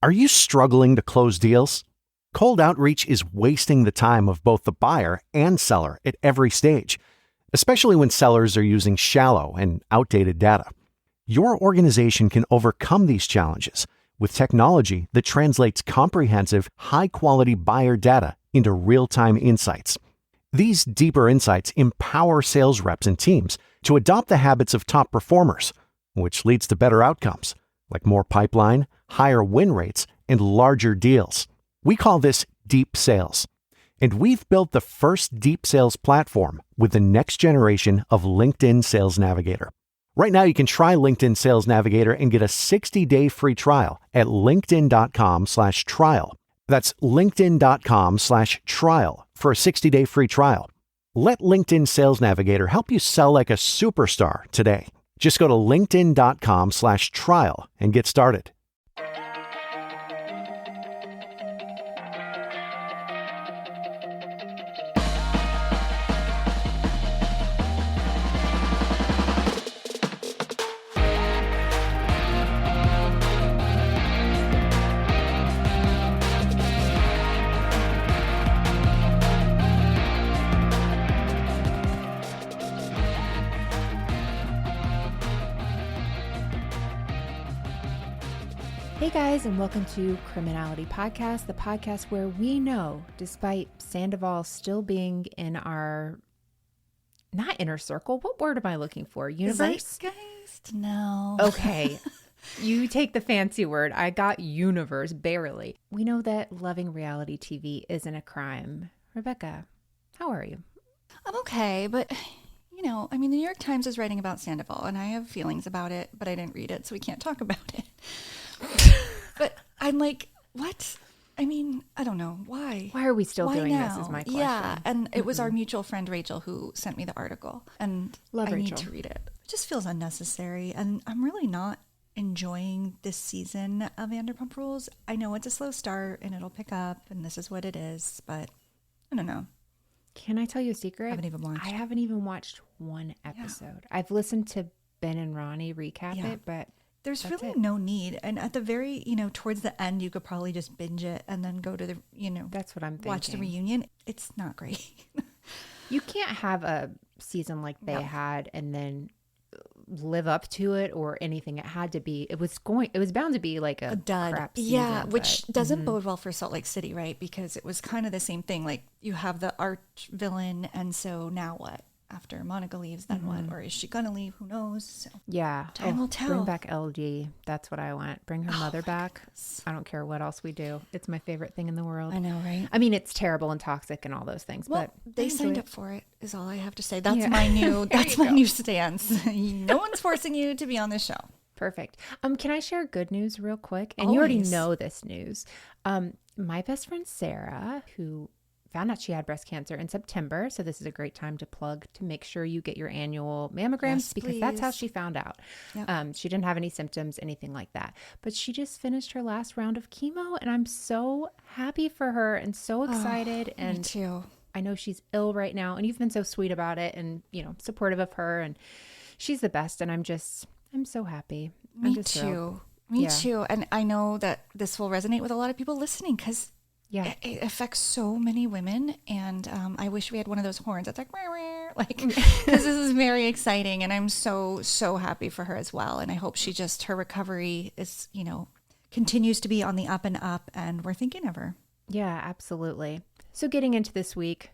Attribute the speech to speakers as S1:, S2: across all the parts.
S1: Are you struggling to close deals? Cold outreach is wasting the time of both the buyer and seller at every stage, especially when sellers are using shallow and outdated data. Your organization can overcome these challenges with technology that translates comprehensive, high-quality buyer data into real-time insights. These deeper insights empower sales reps and teams to adopt the habits of top performers, which leads to better outcomes, like more pipeline, higher win rates, and larger deals. We call this deep sales. And we've built the first deep sales platform with the next generation of LinkedIn Sales Navigator. Right now, you can try LinkedIn Sales Navigator and get a 60-day free trial at linkedin.com/trial. That's linkedin.com/trial for a 60-day free trial. Let LinkedIn Sales Navigator help you sell like a superstar today. Just go to linkedin.com/trial and get started.
S2: Hey guys, and welcome to Criminality Podcast, the podcast where we know, despite Sandoval still being in our, not inner circle, what word am I looking for? Universe?
S3: Zeitgeist? No.
S2: Okay. You take the fancy word. I got universe, barely. We know that loving reality TV isn't a crime. Rebecca, how are you?
S3: I'm okay, but the New York Times is writing about Sandoval, and I have feelings about it, but I didn't read it, so we can't talk about it. But I'm like, what? I don't know. Why?
S2: Why are we still doing
S3: now?
S2: this is my question.
S3: Yeah, and it was our mutual friend Rachel who sent me the article, and I need to read it. It just feels unnecessary, and I'm really not enjoying this season of Vanderpump Rules. I know it's a slow start, and it'll pick up, and this is what it is, but I don't know.
S2: Can I tell you a secret?
S3: I haven't
S2: even watched one episode. Yeah. I've listened to Ben and Ronnie recap it, but
S3: there's really no need. And at the very, towards the end, you could probably just binge it and then go to the,
S2: that's what I'm thinking.
S3: Watch the reunion. It's not great.
S2: You can't have a season like they had and then live up to it or anything. It had to be, it was bound to be like a
S3: dud.
S2: Crap season.
S3: Yeah, which doesn't bode well for Salt Lake City, right? Because it was kind of the same thing. Like you have the arch villain, and so now what? After Monica leaves, then what? Or is she gonna leave? Who knows? So,
S2: yeah.
S3: Time will tell.
S2: Bring back LG. That's what I want. Bring her mother back. Goodness. I don't care what else we do. It's my favorite thing in the world.
S3: I know, right?
S2: It's terrible and toxic and all those things,
S3: well,
S2: but
S3: they signed up for it is all I have to say. That's my new new stance. No one's forcing you to be on this show.
S2: Perfect. Can I share good news real quick? And
S3: Always.
S2: You already know this news. My best friend Sarah, who found out she had breast cancer in September. So this is a great time to plug to make sure you get your annual mammograms because that's how she found out. Yep. She didn't have any symptoms, anything like that. But she just finished her last round of chemo, and I'm so happy for her and so excited. And
S3: me too.
S2: I know she's ill right now, and you've been so sweet about it and, supportive of her, and she's the best. And I'm so happy.
S3: Me too. Me too. And I know that this will resonate with a lot of people listening because it affects so many women, and I wish we had one of those horns that's like because this is very exciting, and I'm so happy for her as well. And I hope her recovery is continues to be on the up and up, and we're thinking of her.
S2: Yeah, absolutely. So getting into this week,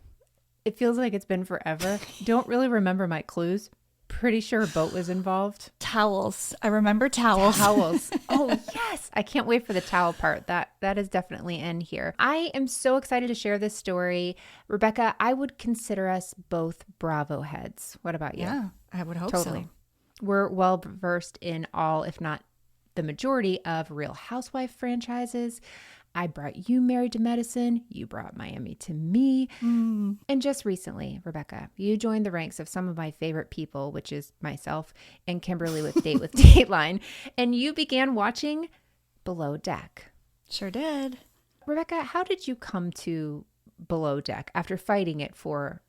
S2: it feels like it's been forever. Don't really remember my clues. Pretty sure a boat was involved.
S3: Towels. I remember towels.
S2: Oh, yes. I can't wait for the towel part. That is definitely in here. I am so excited to share this story. Rebecca, I would consider us both Bravo heads. What about you?
S3: Yeah, I would hope
S2: totally.
S3: So.
S2: We're well versed in all, if not the majority of Real Housewife franchises. I brought you Married to Medicine. You brought Miami to me. And just recently, Rebecca, you joined the ranks of some of my favorite people, which is myself and Kimberly with Dateline. And you began watching Below Deck.
S3: Sure did.
S2: Rebecca, how did you come to Below Deck after fighting it for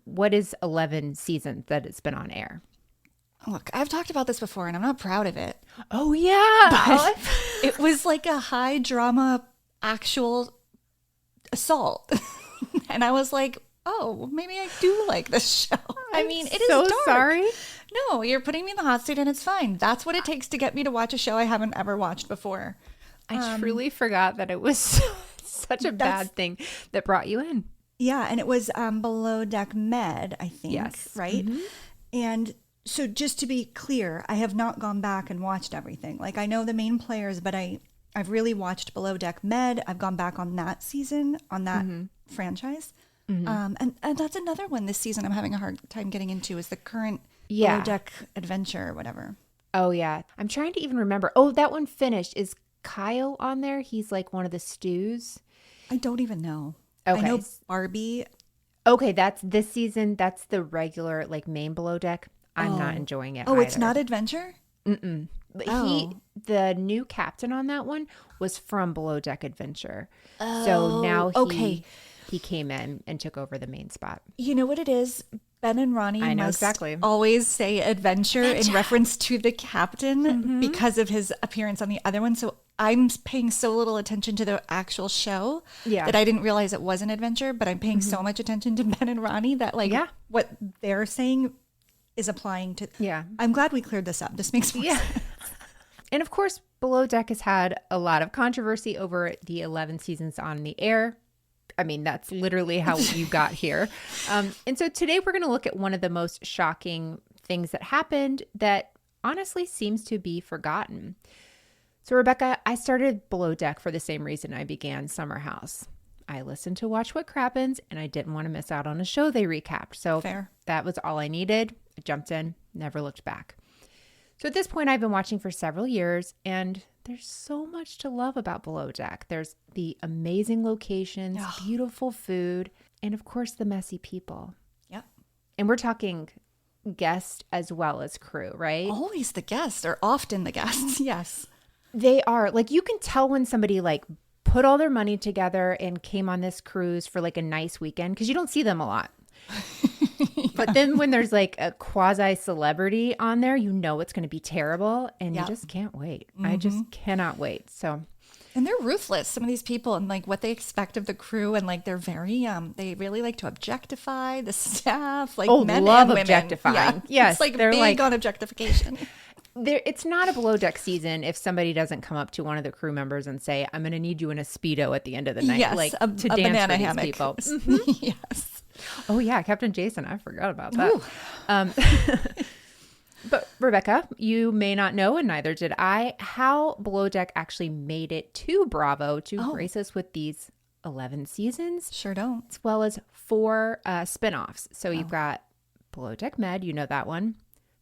S2: what is 11 seasons that it's been on air?
S3: Look, I've talked about this before, and I'm not proud of it.
S2: Oh, yeah.
S3: It was like a high drama actual assault. And I was like, oh, maybe I do like this show. I mean, it is
S2: so
S3: dark.
S2: sorry.
S3: No, you're putting me in the hot seat and it's fine. That's what it takes to get me to watch a show I haven't ever watched before.
S2: I truly forgot that it was such a bad thing that brought you in.
S3: Yeah, and it was Below Deck Med, I think,
S2: Yes.
S3: right? Mm-hmm. And so just to be clear, I have not gone back and watched everything. Like, I know the main players, but I've really watched Below Deck Med. I've gone back on that season, on that franchise. Mm-hmm. And that's another one this season I'm having a hard time getting into is the current Below Deck Adventure or whatever.
S2: Oh, yeah. I'm trying to even remember. Oh, that one finished. Is Kyle on there? He's like one of the stews.
S3: I don't even know.
S2: Okay.
S3: I know Barbie.
S2: Okay, that's this season. That's the regular, like, main Below Deck. I'm not enjoying it.
S3: Oh,
S2: either.
S3: It's not Adventure?
S2: Mm-mm. But the new captain on that one was from Below Deck Adventure. So now he came in and took over the main spot.
S3: You know what it is? Ben and Ronnie must always say adventure in reference to the captain because of his appearance on the other one. So I'm paying so little attention to the actual show that I didn't realize it was an adventure, but I'm paying so much attention to Ben and Ronnie that what they're saying is applying to. Yeah. I'm glad we cleared this up. This makes more sense.
S2: And of course, Below Deck has had a lot of controversy over the 11 seasons on the air. I mean, that's literally how you got here. And so today we're going to look at one of the most shocking things that happened that honestly seems to be forgotten. So Rebecca, I started Below Deck for the same reason I began Summer House. I listened to Watch What Crappens and I didn't want to miss out on a show they recapped. So that was all I needed. I jumped in, never looked back. So at this point, I've been watching for several years and there's so much to love about Below Deck. There's the amazing locations, beautiful food, and of course, the messy people.
S3: Yep.
S2: And we're talking guests as well as crew, right?
S3: Always the guests, or often the guests, yes.
S2: They are. Like, you can tell when somebody, like, put all their money together and came on this cruise for, like, a nice weekend, because you don't see them a lot. But then when there's like a quasi celebrity on there, you know it's going to be terrible and you just can't wait. I just cannot wait. So,
S3: and they're ruthless, some of these people, and like what they expect of the crew, and like they're very they really like to objectify the staff, like men
S2: love
S3: and women.
S2: objectifying.
S3: Yeah.
S2: Yes,
S3: it's like
S2: they're
S3: big
S2: like,
S3: on objectification.
S2: It's not a Below Deck season if somebody doesn't come up to one of the crew members and say, "I'm going to need you in a Speedo at the end of the night,"
S3: yes,
S2: like
S3: a
S2: dance
S3: banana
S2: for these
S3: hammock.
S2: people.
S3: Yes.
S2: Oh yeah, Captain Jason. I forgot about that. But Rebecca, you may not know, and neither did I, how Below Deck actually made it to Bravo to grace us with these 11 seasons.
S3: Sure don't.
S2: As well as 4 spinoffs. So you've got Below Deck Med, you know that one.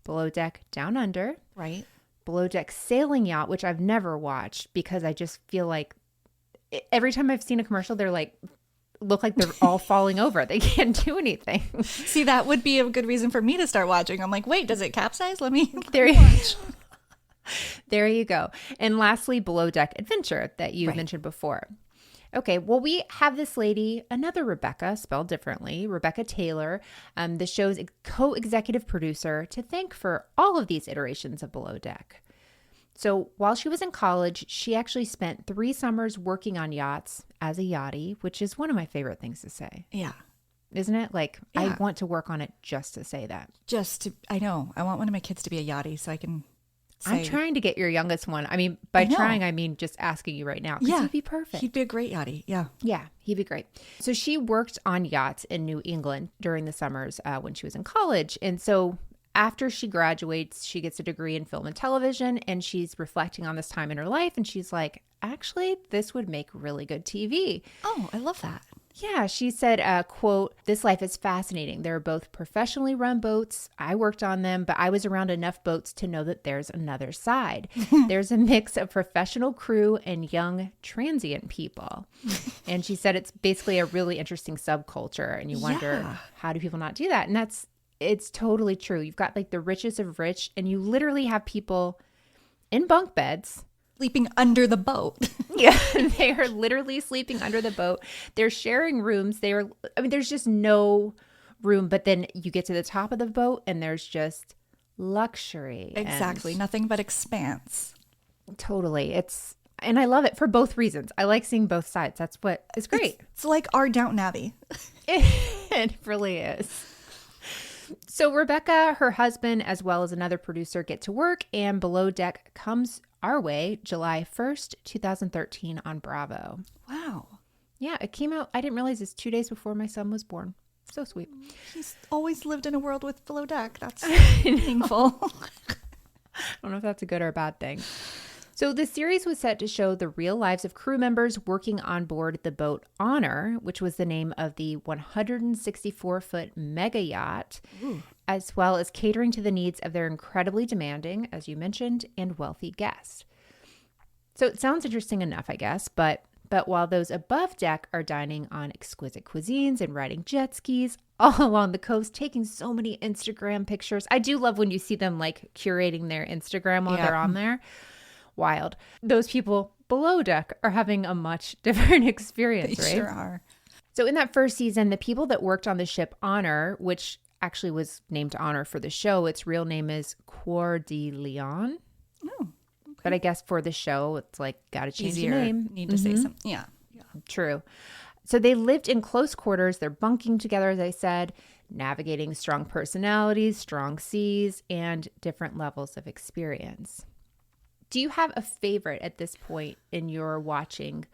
S2: Below Deck Down Under.
S3: Right.
S2: Below Deck Sailing Yacht, which I've never watched because I just feel like every time I've seen a commercial, they're like, look like they're all falling over. They can't do anything.
S3: See, that would be a good reason for me to start watching. I'm like, wait, does it capsize? Let me
S2: watch. There you go. And lastly, Below Deck Adventure that you mentioned before. Okay, well, we have this lady, another Rebecca, spelled differently, Rebecca Taylor, the show's co-executive producer, to thank for all of these iterations of Below Deck. So while she was in college, she actually spent 3 summers working on yachts as a yachtie, which is one of my favorite things to say.
S3: Yeah.
S2: Isn't it? Like, I want to work on it just to say that.
S3: I know. I want one of my kids to be a yachtie so I can say.
S2: I'm trying to get your youngest one. I mean, by trying, I mean just asking you right now. Because he'd be perfect.
S3: He'd be a great yachtie. Yeah.
S2: Yeah, he'd be great. So she worked on yachts in New England during the summers when she was in college. And so after she graduates, she gets a degree in film and television, and she's reflecting on this time in her life. And she's like, actually, this would make really good TV.
S3: Oh, I love that.
S2: Yeah, she said, quote, "This life is fascinating. There are both professionally run boats. I worked on them, but I was around enough boats to know that there's another side. There's a mix of professional crew and young transient people." And she said it's basically a really interesting subculture. And you wonder, how do people not do that? And it's totally true. You've got like the richest of rich, and you literally have people in bunk beds
S3: sleeping under the boat.
S2: Yeah, they are literally sleeping under the boat. They're sharing rooms. There's just no room. But then you get to the top of the boat and there's just luxury.
S3: Exactly. Nothing but expanse.
S2: Totally. And I love it for both reasons. I like seeing both sides. That's what is great.
S3: It's like our Downton Abbey.
S2: It really is. So Rebecca, her husband, as well as another producer get to work, and Below Deck comes our way July 1st, 2013 on Bravo.
S3: Wow.
S2: Yeah, it came out, I didn't realize it's 2 days before my son was born. So sweet.
S3: He's always lived in a world with Below Deck. That's meaningful.
S2: I don't know if that's a good or a bad thing. So the series was set to show the real lives of crew members working on board the boat Honor, which was the name of the 164-foot mega yacht, as well as catering to the needs of their incredibly demanding, as you mentioned, and wealthy guests. So it sounds interesting enough, I guess, but while those above deck are dining on exquisite cuisines and riding jet skis all along the coast, taking so many Instagram pictures. I do love when you see them like curating their Instagram while they're on there. Wild. Those people below deck are having a much different experience,
S3: They
S2: right?
S3: sure are.
S2: So in that first season, the people that worked on the ship Honor, which actually was named Honor for the show, its real name is Coeur de Lion.
S3: Oh.
S2: But I guess for the show, it's like, got to change
S3: Easier.
S2: your name.
S3: Need to say something. Yeah.
S2: True. So they lived in close quarters. They're bunking together, as I said, navigating strong personalities, strong seas, and different levels of experience. Do you have a favorite at this point in your watching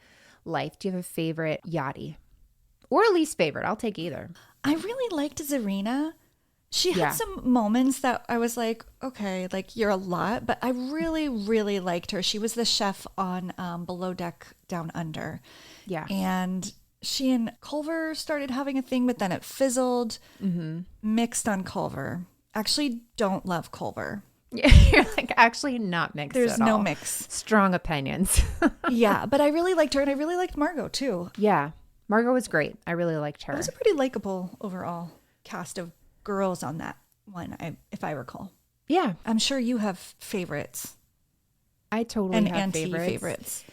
S2: life? Do you have a favorite yachtie? Or a least favorite? I'll take either.
S3: I really liked Zarina. She had some moments that I was like, okay, like you're a lot, but I really, really liked her. She was the chef on Below Deck Down Under.
S2: Yeah.
S3: And she and Culver started having a thing, but then it fizzled. Mixed on Culver. Actually, don't love Culver.
S2: You're like, actually not mixed
S3: There's
S2: at
S3: no
S2: all.
S3: mix.
S2: Strong opinions.
S3: Yeah, but I really liked her, and I really liked Margot, too.
S2: Yeah. Margot was great. I really liked her.
S3: It was a pretty likable overall cast of girls on that one, if I recall.
S2: Yeah.
S3: I'm sure you have favorites.
S2: I totally
S3: And
S2: have
S3: anti-favorites.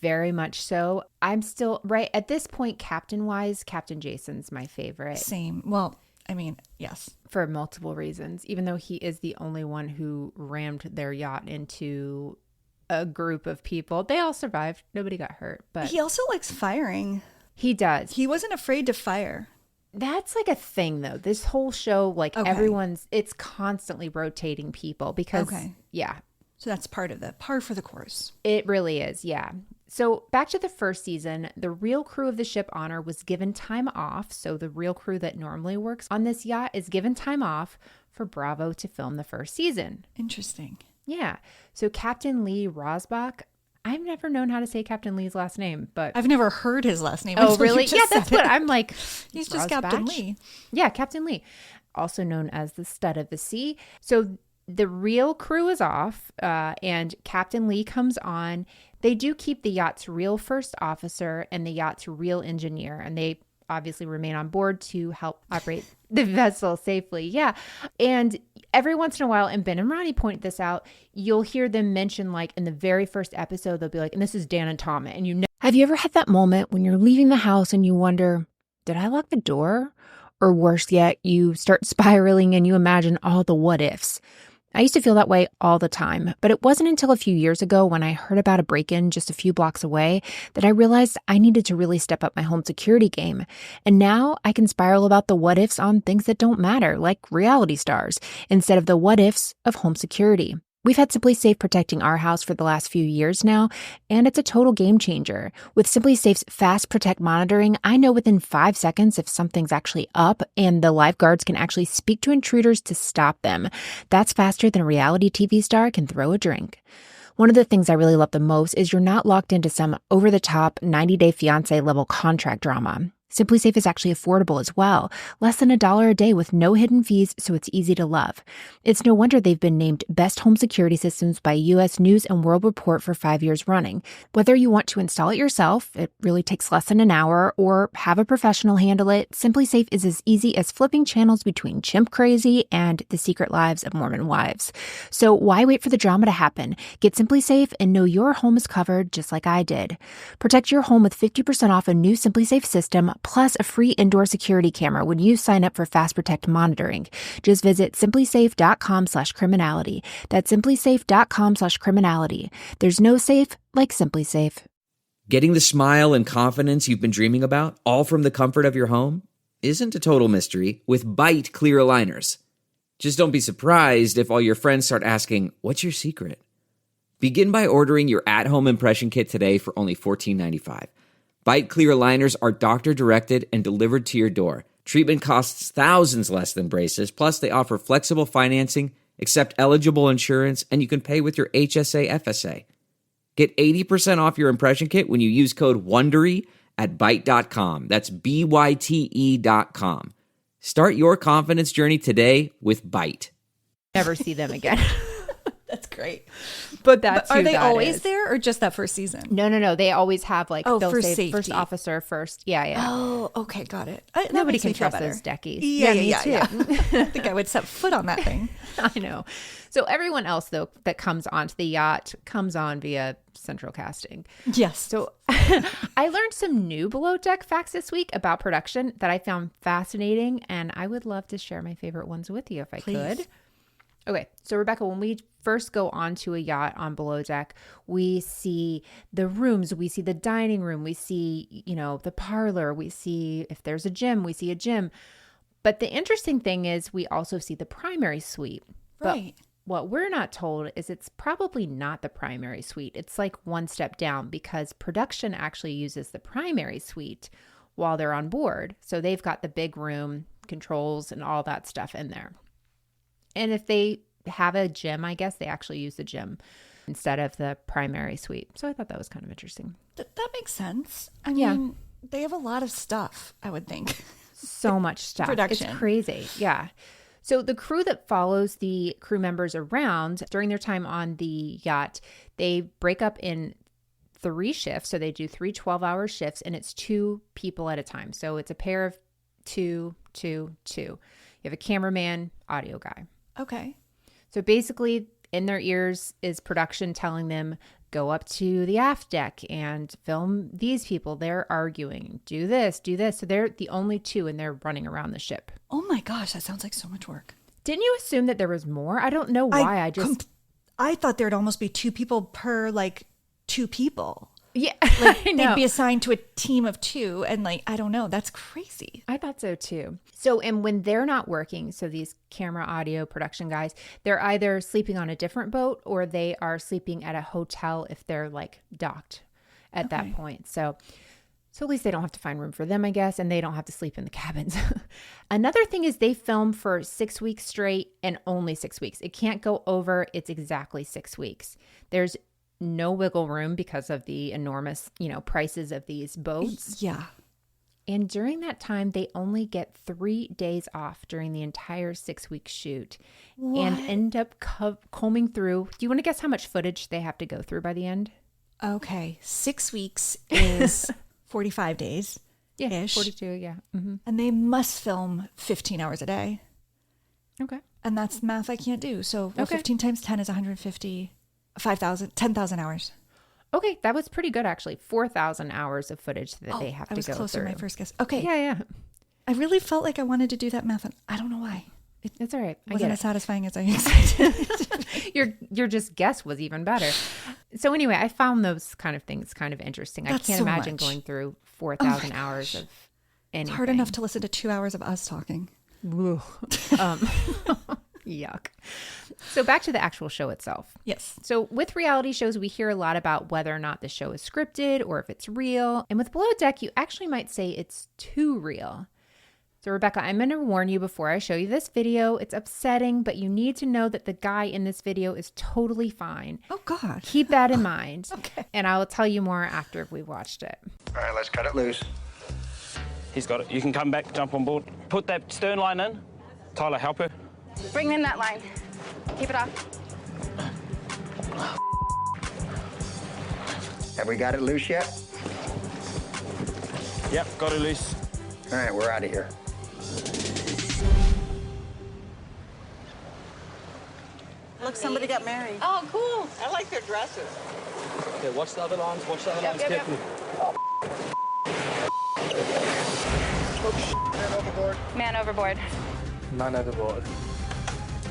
S2: Very much so. I'm still, right, at this point, Captain-wise, Captain Jason's my favorite.
S3: Same. Well, I mean, yes.
S2: For multiple reasons, even though he is the only one who rammed their yacht into a group of people. They all survived. Nobody got hurt. But
S3: He also likes firing.
S2: he does.
S3: He wasn't afraid to fire.
S2: That's like a thing, though. This whole show, like it's constantly rotating people because, yeah.
S3: So that's part of the par for the course.
S2: It really is, yeah. So back to the first season, the real crew of the ship Honor was given time off. So the real crew that normally works on this yacht is given time off for Bravo to film the first season.
S3: Interesting.
S2: Yeah. So Captain Lee Rosbach, I've never known how to say Captain Lee's last name, but
S3: I've never heard his last name.
S2: oh, really? Yeah, that's what I'm like.
S3: He's just
S2: Rosbach?
S3: Captain Lee.
S2: Yeah, Captain Lee, also known as the Stud of the Sea. So the real crew is off, and Captain Lee comes on. They do keep the yacht's real first officer and the yacht's real engineer, and they obviously remain on board to help operate the vessel safely. Yeah. And every once in a while, and Ben and Ronnie point this out, you'll hear them mention, like in the very first episode, they'll be like, and this is Dan and Tom. And you know, have you ever had that moment when you're leaving the house and you wonder, did I lock the door? Or worse yet, you start spiraling and you imagine all the what ifs. I used to feel that way all the time, but it wasn't until a few years ago when I heard about a break-in just a few blocks away that I realized I needed to really step up my home security game. And now I can spiral about the what ifs on things that don't matter, like reality stars, instead of the what ifs of home security. We've had Simply Safe protecting our house for the last few years now, and it's a total game changer. With Simply Safe's Fast Protect monitoring, I know within 5 seconds if something's actually up, and the lifeguards can actually speak to intruders to stop them. That's faster than a reality TV star can throw a drink. One of the things I really love the most is you're not locked into some over-the-top 90-day fiancé level contract drama. Simply Safe is actually affordable as well, less than $1 a day with no hidden fees, so it's easy to love. It's no wonder they've been named Best Home Security Systems by U.S. News and World Report for 5 years running. Whether you want to install it yourself, it really takes less than an hour, or have a professional handle it, Simply Safe is as easy as flipping channels between Chimp Crazy and The Secret Lives of Mormon Wives. So why wait for the drama to happen? Get Simply Safe and know your home is covered just like I did. Protect your home with 50% off a new Simply Safe system, plus a free indoor security camera when you sign up for Fast Protect monitoring. Just visit simplysafe.com/criminality. That's simplysafe.com/criminality. There's no safe like Simply Safe.
S4: Getting the smile and confidence you've been dreaming about, all from the comfort of your home, isn't a total mystery with Bite Clear Aligners. Just don't be surprised if all your friends start asking, "What's your secret?" Begin by ordering your at-home impression kit today for only $14.95. Bite Clear Aligners are doctor-directed and delivered to your door. Treatment costs thousands less than braces, plus they offer flexible financing, accept eligible insurance, and you can pay with your HSA FSA. Get 80% off your impression kit when you use code WONDERY at Byte.com. That's BYTE.com. Start your confidence journey today with Byte.
S2: Never see them again.
S3: That's great.
S2: But that's
S3: are
S2: who
S3: they
S2: that
S3: always
S2: is.
S3: there or just that first season?
S2: No. They always have they'll
S3: for
S2: say
S3: safety.
S2: first officer first. Yeah.
S3: Oh, okay, got it.
S2: Nobody can trust those deckies.
S3: Yeah.
S2: Me too.
S3: I think I would set foot on that thing.
S2: I know. So everyone else, though, that comes onto the yacht comes on via central casting.
S3: Yes.
S2: So I learned some new below deck facts this week about production that I found fascinating, and I would love to share my favorite ones with you if I could. Okay, so Rebecca, when we first go onto a yacht on below deck, we see the rooms, we see the dining room, we see, the parlor, we see if there's a gym, we see a gym. But the interesting thing is we also see the primary suite.
S3: Right.
S2: But what we're not told is it's probably not the primary suite. It's like one step down because production actually uses the primary suite while they're on board. So they've got the big room, controls, and all that stuff in there. And if they have a gym, I guess they actually use the gym instead of the primary suite. So I thought that was kind of interesting.
S3: That makes sense. I mean, they have a lot of stuff, I would think.
S2: So much stuff.
S3: Production.
S2: It's crazy. Yeah. So the crew that follows the crew members around during their time on the yacht, they break up in 3 shifts. So they do 3 12-hour shifts, and it's 2 people at a time. So it's a pair of 2, 2, 2. You have a cameraman, audio guy.
S3: Okay.
S2: So basically, in their ears is production telling them, go up to the aft deck and film these people. They're arguing, do this, do this. So they're the only 2 and they're running around the ship.
S3: Oh my gosh, that sounds like so much work.
S2: Didn't you assume that there was more? I don't know why.
S3: I thought there'd almost be 2 people per 2 people.
S2: Yeah,
S3: Like
S2: I know.
S3: they'd be assigned to a team of 2 and I don't know, that's crazy.
S2: I thought so too. So, and when they're not working, so these camera, audio, production guys, they're either sleeping on a different boat or they are sleeping at a hotel if they're docked at that point. So at least they don't have to find room for them, I guess, and they don't have to sleep in the cabins. Another thing is they film for 6 weeks straight and only 6 weeks. It can't go over. It's exactly 6 weeks. There's no wiggle room because of the enormous, prices of these boats.
S3: Yeah.
S2: And during that time, they only get 3 days off during the entire 6-week shoot.
S3: What?
S2: And end up combing through. Do you want to guess how much footage they have to go through by the end?
S3: Okay. 6 weeks is 45 days.
S2: Yeah,
S3: ish.
S2: 42, yeah. Mm-hmm.
S3: And they must film 15 hours a day.
S2: Okay.
S3: And that's math I can't do. So
S2: Okay.
S3: 15 times 10 is 150, 10,000 hours.
S2: Okay, that was pretty good, actually. 4,000 hours of footage that they have to go through.
S3: I was closer to my first guess. Okay.
S2: Yeah.
S3: I really felt like I wanted to do that math, and I don't know why.
S2: It's all right. I
S3: Wasn't
S2: get
S3: as
S2: it.
S3: satisfying as I expected.
S2: Your just guess was even better. So anyway, I found those kind of things kind of interesting.
S3: That's
S2: I can't
S3: so
S2: imagine
S3: much.
S2: going through 4,000 hours of anything.
S3: It's hard enough to listen to 2 hours of us talking.
S2: Yuck. So back to the actual show itself.
S3: Yes.
S2: So with reality shows, we hear a lot about whether or not the show is scripted or if it's real. And with Below Deck, you actually might say it's too real. So Rebecca, I'm going to warn you before I show you this video. It's upsetting, but you need to know that the guy in this video is totally fine.
S3: Oh, God.
S2: Keep that in mind.
S3: Okay.
S2: And I will tell you more after we've watched it.
S5: All right, let's cut it loose.
S6: He's got it. You can come back, jump on board. Put that stern line in. Tyler, help her.
S7: Bring in that line. Keep it off.
S5: Have we got it loose yet?
S6: Yep, got her loose.
S5: All right, we're out of here.
S8: Look, somebody got married.
S7: Oh, cool.
S8: I like their dresses.
S6: Okay, watch the other lines. Watch the other lines
S7: Yep.
S6: carefully.
S8: Man overboard.
S7: Man overboard.
S6: Man overboard.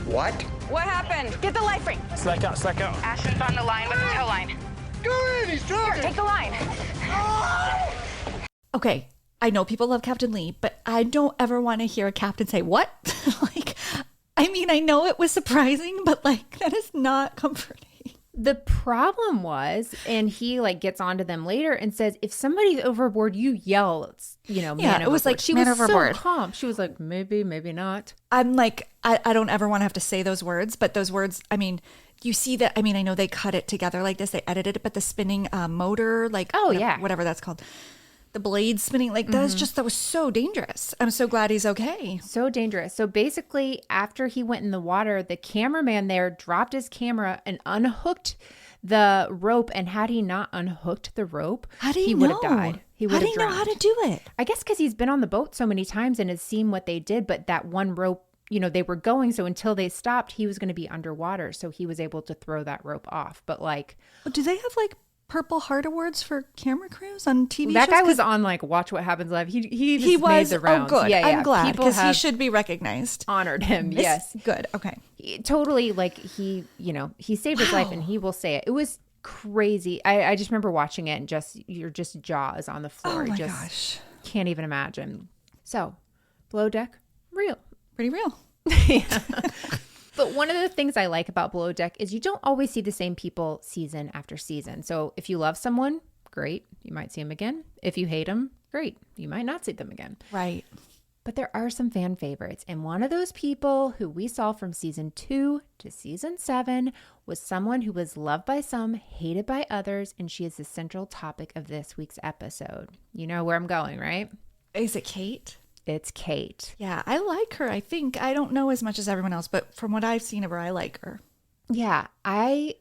S5: What?
S7: What happened? Get the life ring.
S6: Slack out, slack out.
S7: Ashton's on the line with the tow line.
S8: Go in, he's driving.
S7: Take the line.
S3: Okay, I know people love Captain Lee, but I don't ever want to hear a captain say, what? Like, I mean, I know it was surprising, but like, that is not comforting.
S2: The problem was, and he like gets onto them later and says, if somebody's overboard, you yell, man
S3: Yeah, it was
S2: overboard.
S3: like,
S2: she
S3: man
S2: was
S3: overboard.
S2: so calm. She was like, maybe not.
S3: I'm like, I don't ever want to have to say those words, but those words, I mean, you see that, I mean, I know they cut it together like this, they edited it, but the spinning motor, like, whatever that's called, the blade spinning, like that was so dangerous. I'm so glad he's okay.
S2: So dangerous. So basically, after he went in the water, the cameraman there dropped his camera and unhooked the rope. And had he not unhooked the rope, he would have died. He would have drowned.
S3: How to do it?
S2: I guess because he's been on the boat so many times and has seen what they did. But that one rope, they were going. So until they stopped, he was going to be underwater. So he was able to throw that rope off. But like,
S3: do they have like Purple Heart Awards for camera crews on TV
S2: that
S3: shows?
S2: guy was on like Watch What Happens Live. He
S3: was
S2: made the rounds.
S3: Oh, good.
S2: Yeah,
S3: I'm glad
S2: People
S3: because he
S2: have
S3: should be recognized.
S2: honored him. Yes,
S3: good. Okay,
S2: totally. Like he saved his life, and he will say it. It was crazy. I just remember watching it, and your jaw is on the floor.
S3: Oh my
S2: just
S3: gosh,
S2: can't even imagine. So, below deck,
S3: pretty real.
S2: Yeah. But one of the things I like about Below Deck is you don't always see the same people season after season. So if you love someone, great, you might see them again. If you hate them, great, you might not see them again.
S3: Right.
S2: But there are some fan favorites. And one of those people who we saw from season 2 to season 7 was someone who was loved by some, hated by others. And she is the central topic of this week's episode. You know where I'm going, right?
S3: Is it Kate?
S2: It's Kate.
S3: Yeah, I like her. I think I don't know as much as everyone else, but from what I've seen of her, I like her.
S2: Yeah, I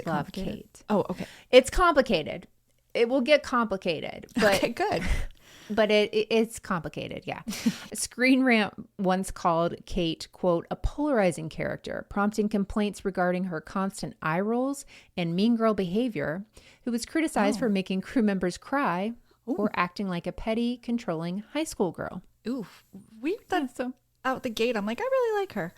S2: love Kate.
S3: Oh, okay.
S2: It's complicated. It will get complicated. But,
S3: okay, good.
S2: But it's complicated, yeah. Screen Rant once called Kate, quote, a polarizing character, prompting complaints regarding her constant eye rolls and mean girl behavior, who was criticized for making crew members cry or acting like a petty, controlling high school girl.
S3: Ooh, weird that out the gate. I'm like, I really like her.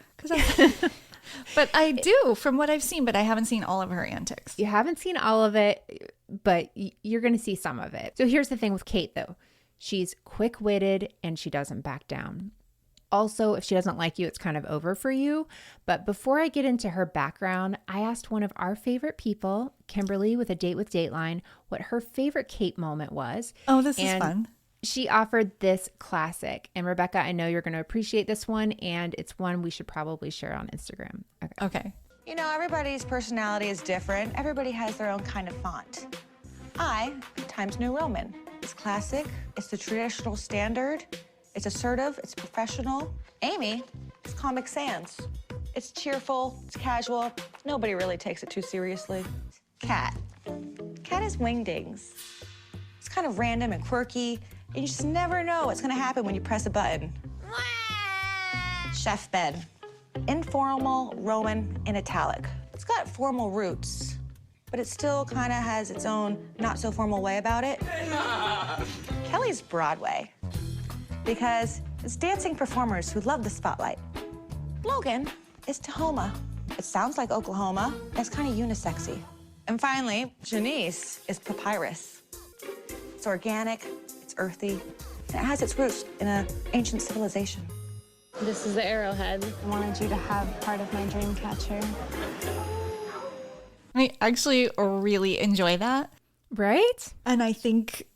S3: But I do from what I've seen, but I haven't seen all of her antics.
S2: You haven't seen all of it, but you're going to see some of it. So here's the thing with Kate, though. She's quick-witted and she doesn't back down. Also, if she doesn't like you, it's kind of over for you. But before I get into her background, I asked one of our favorite people, Kimberly with a Date with Dateline, what her favorite Kate moment was.
S3: Oh, this is fun.
S2: She offered this classic. And Rebecca, I know you're going to appreciate this one, and it's one we should probably share on Instagram.
S3: Okay.
S9: You know, everybody's personality is different. Everybody has their own kind of font. Times New Roman. It's classic. It's the traditional standard. It's assertive, it's professional. Amy is Comic Sans. It's cheerful, it's casual. Nobody really takes it too seriously. Kat. Kat is wingdings. It's kind of random and quirky, and you just never know what's gonna happen when you press a button. Chef Ben. Informal, Roman, in italic. It's got formal roots, but it still kind of has its own not-so-formal way about it. Kelly's Broadway. Because it's dancing performers who love the spotlight. Logan is Tahoma. It sounds like Oklahoma, and it's kind of unisexy. And finally, Janice is Papyrus. It's organic, it's earthy, and it has its roots in an ancient civilization.
S10: This is the arrowhead. I wanted you to have part of my dream catcher.
S3: I actually really enjoy that.
S2: Right?
S3: And I think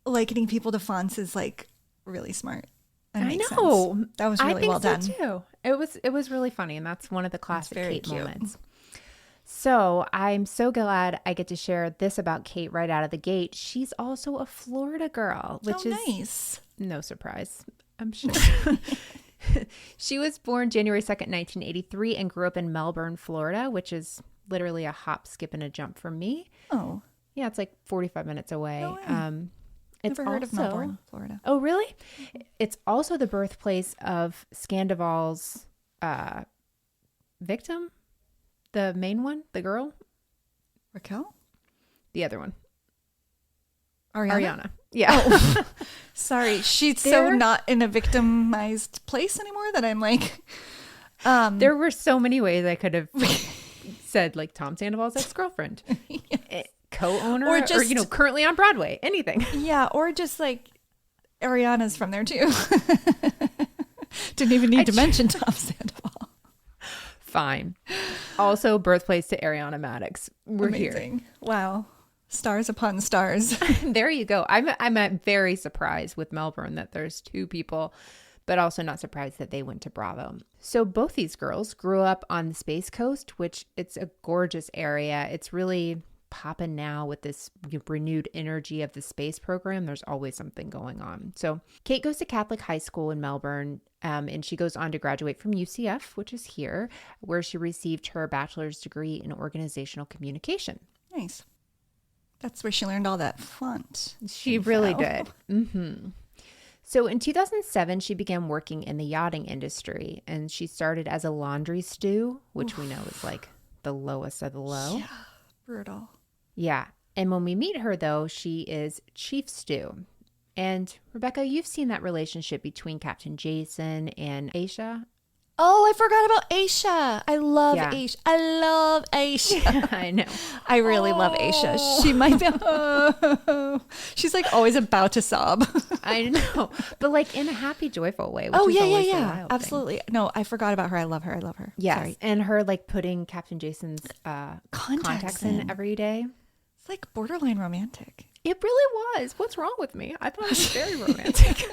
S3: likening people to fonts is like really smart.
S2: I know.
S3: Sense. That was really well done.
S2: Too. It was really funny, and that's one of the classic Kate
S3: cute.
S2: moments. So I'm so glad I get to share this about Kate right out of the gate. She's also a Florida girl, which is
S3: nice.
S2: No surprise, I'm sure. She was born January 2nd, 1983, and grew up in Melbourne, Florida, which is literally a hop, skip, and a jump from me.
S3: Oh.
S2: Yeah, it's like 45 minutes away.
S3: No way.
S2: It's
S3: Never heard of Melbourne, Florida.
S2: Oh, really? It's also the birthplace of Scandival's victim, the main one, the girl.
S3: Raquel?
S2: The other one.
S3: Ariana?
S2: Yeah.
S3: Oh, sorry. She's so not in a victimized place anymore that I'm like...
S2: There were so many ways I could have said, like, Tom Sandoval's ex-girlfriend. Yes. Co-owner or just currently on Broadway. Anything.
S3: Yeah, or just like Ariana's from there too. Didn't even need to mention Tom Sandoval.
S2: Fine. Also, birthplace to Ariana Madix. We're
S3: Amazing.
S2: Here.
S3: Wow. Stars upon stars.
S2: There you go. I'm very surprised with Melbourne that there's 2 people, but also not surprised that they went to Bravo. So both these girls grew up on the Space Coast, which it's a gorgeous area. It's really popping now with this renewed energy of the space program. There's always something going on. So Kate goes to Catholic high school in Melbourne, and she goes on to graduate from UCF, which is here, where she received her bachelor's degree in organizational communication.
S3: Nice. That's where she learned all that font.
S2: She really did. Mm-hmm. So in 2007, she began working in the yachting industry, and she started as a laundry stew, which we know is like the lowest of the low.
S3: Yeah, brutal.
S2: Yeah. And when we meet her, though, she is Chief Stew. And Rebecca, you've seen that relationship between Captain Jason and Aisha.
S3: Oh, I forgot about Aisha. I love Aisha. I love Aisha.
S2: I know.
S3: I really love Aisha. She might be. She's like always about to sob.
S2: I know. But like in a happy, joyful way. Which
S3: Oh,
S2: is
S3: yeah. Absolutely. No, I forgot about her. I love her.
S2: Yes.
S3: Sorry.
S2: And her like putting Captain Jason's contacts in every day.
S3: It's like borderline romantic.
S2: It really was. What's wrong with me? I thought it was very romantic.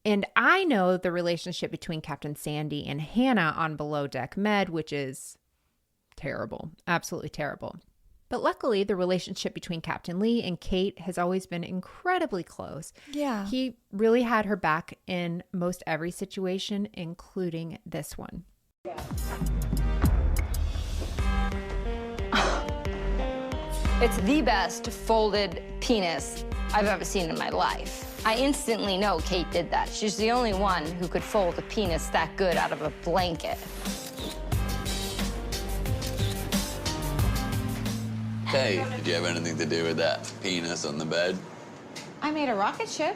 S2: And I know the relationship between Captain Sandy and Hannah on Below Deck Med, which is terrible. Absolutely terrible. But luckily, the relationship between Captain Lee and Kate has always been incredibly close.
S3: Yeah.
S2: He really had her back in most every situation, including this one.
S11: It's the best folded penis I've ever seen in my life. I instantly know Kate did that. She's the only one who could fold a penis that good out of a blanket.
S12: Hey, did you have anything to do with that penis on the bed?
S9: I made a rocket ship.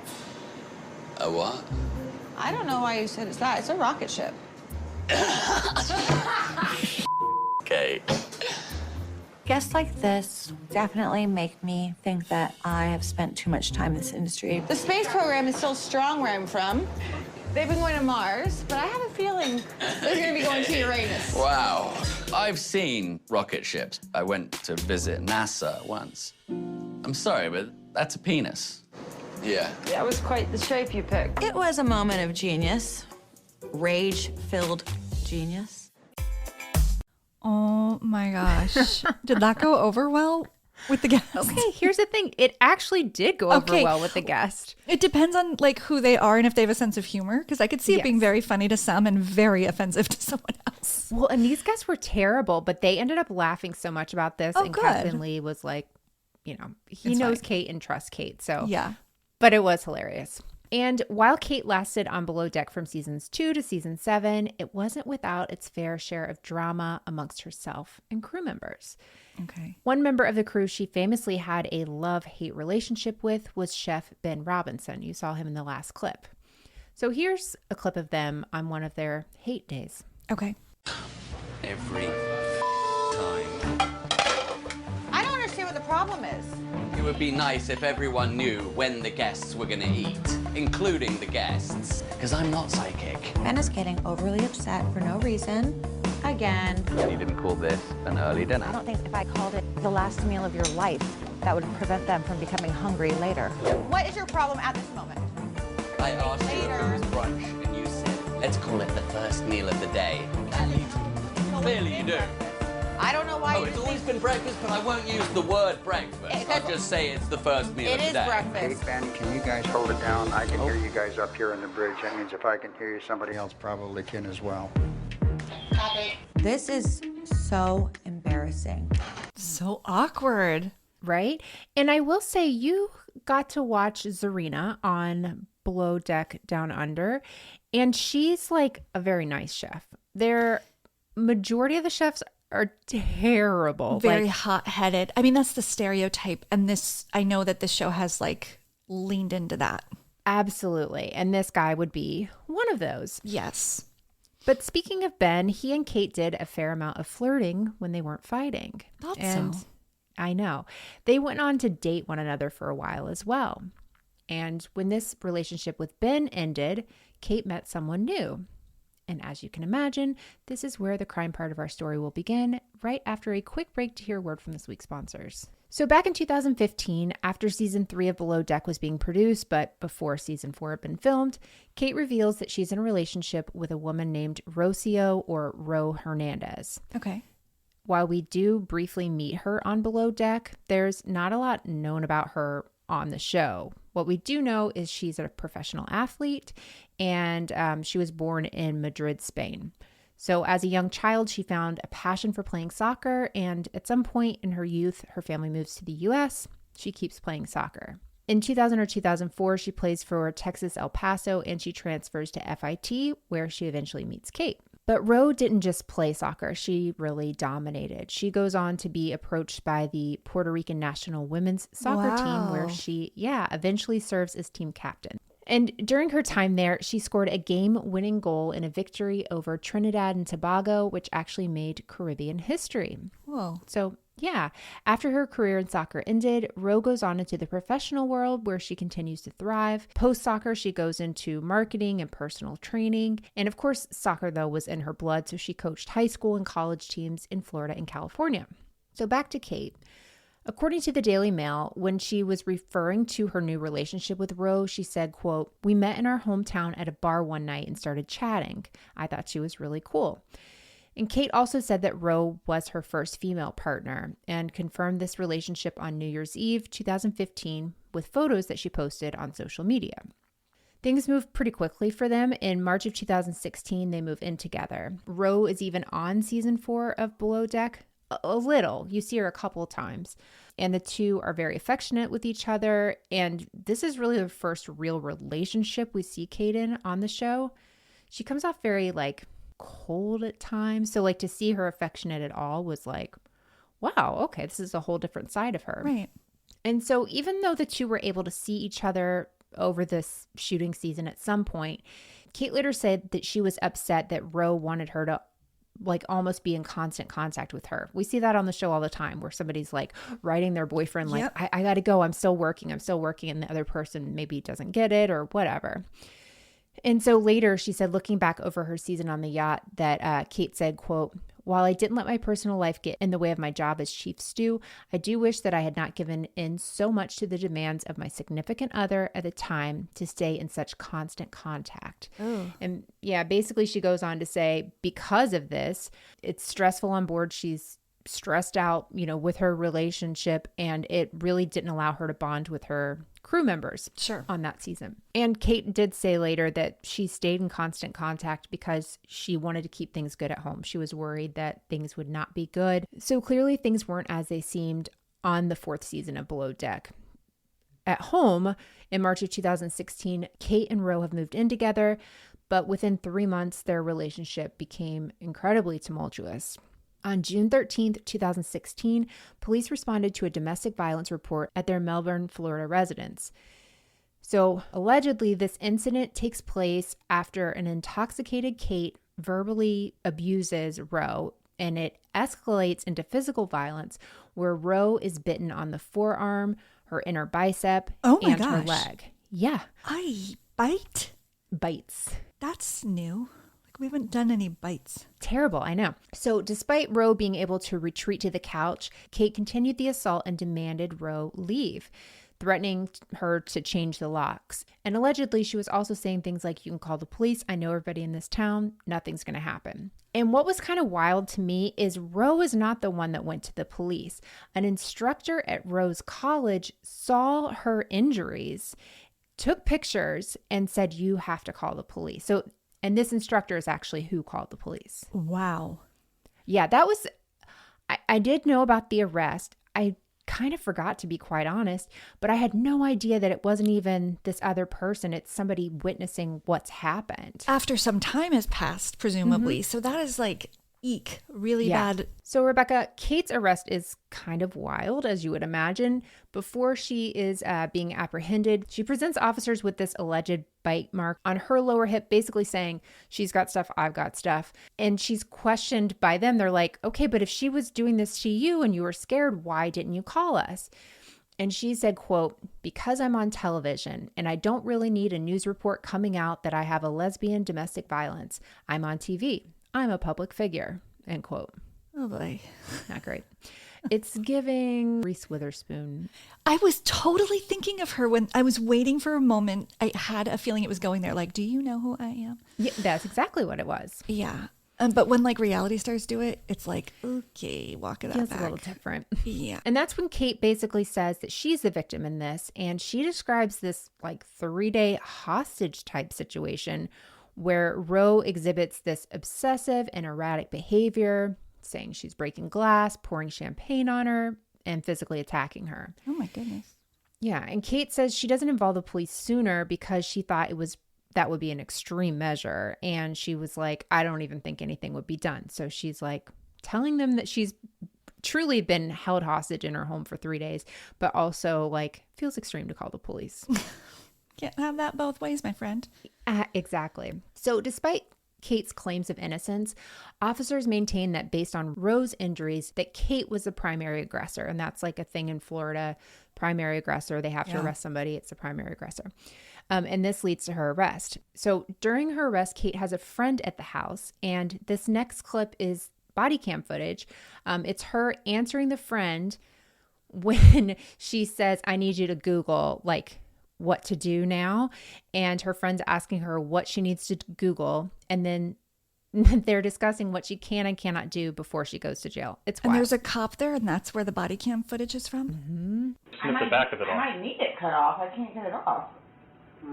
S12: A what?
S9: I don't know why you said it's that. It's a rocket ship.
S12: Okay.
S13: Guests like this definitely make me think that I have spent too much time in this industry.
S9: The space program is still strong where I'm from. They've been going to Mars, but I have a feeling they're going to be going to Uranus.
S12: Wow. I've seen rocket ships. I went to visit NASA once. I'm sorry, but that's a penis. Yeah.
S11: That was quite the shape you picked.
S13: It was a moment of genius. Rage-filled genius.
S3: Oh my gosh. Did that go over well with the guest?
S2: Okay, here's the thing. It actually did go over well with the guest.
S3: It depends on like who they are and if they have a sense of humor, because I could see it being very funny to some and very offensive to someone else.
S2: Well, and these guests were terrible, but they ended up laughing so much about this.
S3: Oh,
S2: and
S3: good.
S2: Captain Lee was like, he knows Kate and trusts Kate. So
S3: yeah.
S2: But it was hilarious. And while Kate lasted on Below Deck from seasons 2 to season 7, it wasn't without its fair share of drama amongst herself and crew members.
S3: Okay.
S2: One member of the crew she famously had a love-hate relationship with was Chef Ben Robinson. You saw him in the last clip. So here's a clip of them on one of their hate days.
S3: Okay.
S12: Every time.
S9: I don't understand what the problem is.
S12: It would be nice if everyone knew when the guests were gonna eat, including the guests, because I'm not psychic.
S9: Ben is getting overly upset for no reason. Again.
S12: You didn't call this an early dinner.
S14: I don't think if I called it the last meal of your life, that would prevent them from becoming hungry later.
S9: What is your problem at this moment?
S12: I asked you if it was brunch, and you said, let's call it the first meal of the day. Clearly you do.
S9: I don't know why
S12: it's always been breakfast, but I won't use the word breakfast. I'll just say it's the first meal of the day.
S9: It is breakfast.
S5: Hey, Ben, can you guys hold it down? I can hear you guys up here on the bridge. That means if I can hear you, somebody else probably can as well.
S9: This is so embarrassing.
S3: So awkward.
S2: Right? And I will say you got to watch Zarina on Below Deck Down Under, and she's like a very nice chef. Majority of the chefs are terrible.
S3: Very hot-headed. I mean, that's the stereotype. And I know that this show has like leaned into that.
S2: Absolutely. And this guy would be one of those.
S3: Yes.
S2: But speaking of Ben, he and Kate did a fair amount of flirting when they weren't fighting.
S3: So.
S2: I know. They went on to date one another for a while as well. And when this relationship with Ben ended, Kate met someone new. And as you can imagine, this is where the crime part of our story will begin, right after a quick break to hear a word from this week's sponsors. So back in 2015, after season 3 of Below Deck was being produced, but before season 4 had been filmed, Kate reveals that she's in a relationship with a woman named Rocio or Ro Hernandez.
S3: Okay.
S2: While we do briefly meet her on Below Deck, there's not a lot known about her on the show. What we do know is she's a professional athlete, and she was born in Madrid, Spain. So as a young child, she found a passion for playing soccer, and at some point in her youth, her family moves to the U.S. She keeps playing soccer. In 2000 or 2004, she plays for Texas El Paso, and she transfers to FIT, where she eventually meets Kate. But Ro didn't just play soccer. She really dominated. She goes on to be approached by the Puerto Rican national women's soccer team, where she, eventually serves as team captain. And during her time there, she scored a game-winning goal in a victory over Trinidad and Tobago, which actually made Caribbean history.
S3: Whoa.
S2: So, after her career in soccer ended, Ro goes on into the professional world where she continues to thrive. Post-soccer, she goes into marketing and personal training. And of course, soccer, though, was in her blood, so she coached high school and college teams in Florida and California. So back to Kate. According to the Daily Mail, when she was referring to her new relationship with Ro, she said, quote, "We met in our hometown at a bar one night and started chatting. I thought she was really cool." And Kate also said that Ro was her first female partner and confirmed this relationship on New Year's Eve 2015 with photos that she posted on social media. Things moved pretty quickly for them. In March of 2016, they move in together. Ro is even on season 4 of Below Deck. A little. You see her a couple of times. And the two are very affectionate with each other. And this is really the first real relationship we see Kate in on the show. She comes off very cold at times. So to see her affectionate at all was wow, okay, this is a whole different side of her.
S3: Right.
S2: And so even though the two were able to see each other over this shooting season at some point, Kate later said that she was upset that Ro wanted her to almost be in constant contact with her. We see that on the show all the time where somebody's writing their boyfriend
S3: Yep.
S2: I gotta go, I'm still working, and the other person maybe doesn't get it or whatever. And so later she said, looking back over her season on the yacht, that Kate said, quote, "While I didn't let my personal life get in the way of my job as chief stew, I do wish that I had not given in so much to the demands of my significant other at the time to stay in such constant contact."
S3: Oh.
S2: And basically she goes on to say, because of this, it's stressful on board. She's stressed out, with her relationship, and it really didn't allow her to bond with her crew members on that season. And Kate did say later that she stayed in constant contact because she wanted to keep things good at home. She was worried that things would not be good. So clearly things weren't as they seemed on the 4th season of Below Deck. At home, in March of 2016, Kate and Ro have moved in together, but within 3 months, their relationship became incredibly tumultuous. On June 13th, 2016, police responded to a domestic violence report at their Melbourne, Florida residence. So allegedly, this incident takes place after an intoxicated Kate verbally abuses Ro, and it escalates into physical violence where Ro is bitten on the forearm, her inner bicep, and her leg. Yeah. Bites.
S3: That's new. We haven't done any bites.
S2: Terrible, I know. So despite Ro being able to retreat to the couch, Kate continued the assault and demanded Ro leave, threatening her to change the locks. And allegedly, she was also saying things like, "You can call the police. I know everybody in this town. Nothing's going to happen." And what was kind of wild to me is Ro is not the one that went to the police. An instructor at Ro's college saw her injuries, took pictures, and said, "You have to call the police." And this instructor is actually who called the police.
S3: Wow.
S2: Yeah, that was, I did know about the arrest. I kind of forgot, to be quite honest, but I had no idea that it wasn't even this other person. It's somebody witnessing what's happened.
S3: After some time has passed, presumably. Mm-hmm. So that is Eek, really bad.
S2: So, Rebecca, Kate's arrest is kind of wild, as you would imagine. Before she is being apprehended, she presents officers with this alleged bite mark on her lower hip, basically saying, she's got stuff, I've got stuff. And she's questioned by them. They're like, okay, but if she was doing this to you and you were scared, why didn't you call us? And she said, quote, because I'm on television and I don't really need a news report coming out that I have a lesbian domestic violence. I'm on TV. I'm a public figure, end quote.
S3: Oh boy.
S2: Not great. It's giving Reese Witherspoon.
S3: I was totally thinking of her when I was waiting for a moment. I had a feeling it was going there. Like, do you know who I am?
S2: Yeah, that's exactly what it was.
S3: Yeah. But when like reality stars do it, it's like, okay, walk it
S2: Feels
S3: back.
S2: a little different.
S3: Yeah.
S2: And that's when Kate basically says that she's the victim in this. And she describes this like 3-day hostage type situation where Roe exhibits this obsessive and erratic behavior, saying she's breaking glass, pouring champagne on her, and physically attacking her.
S3: Oh my goodness.
S2: Yeah. And Kate says she doesn't involve the police sooner because she thought that would be an extreme measure. And she was like, I don't even think anything would be done. So she's like telling them that she's truly been held hostage in her home for 3 days, but also like feels extreme to call the police.
S3: Can't have that both ways, my friend.
S2: Exactly. So despite Kate's claims of innocence, officers maintain that based on Roe's injuries, that Kate was the primary aggressor. And that's like a thing in Florida, primary aggressor. They have to arrest somebody. It's the primary aggressor. And this leads to her arrest. So during her arrest, Kate has a friend at the house. And this next clip is body cam footage. It's her answering the friend when she says, I need you to Google like what to do now. And her friend's asking her what she needs to Google. And then they're discussing what she can and cannot do before she goes to jail. It's wild.
S3: And there's a cop there, and that's where the body cam footage is from?
S2: Mm-hmm.
S15: Snip the back of it off.
S16: I might need it cut off. I can't get it off.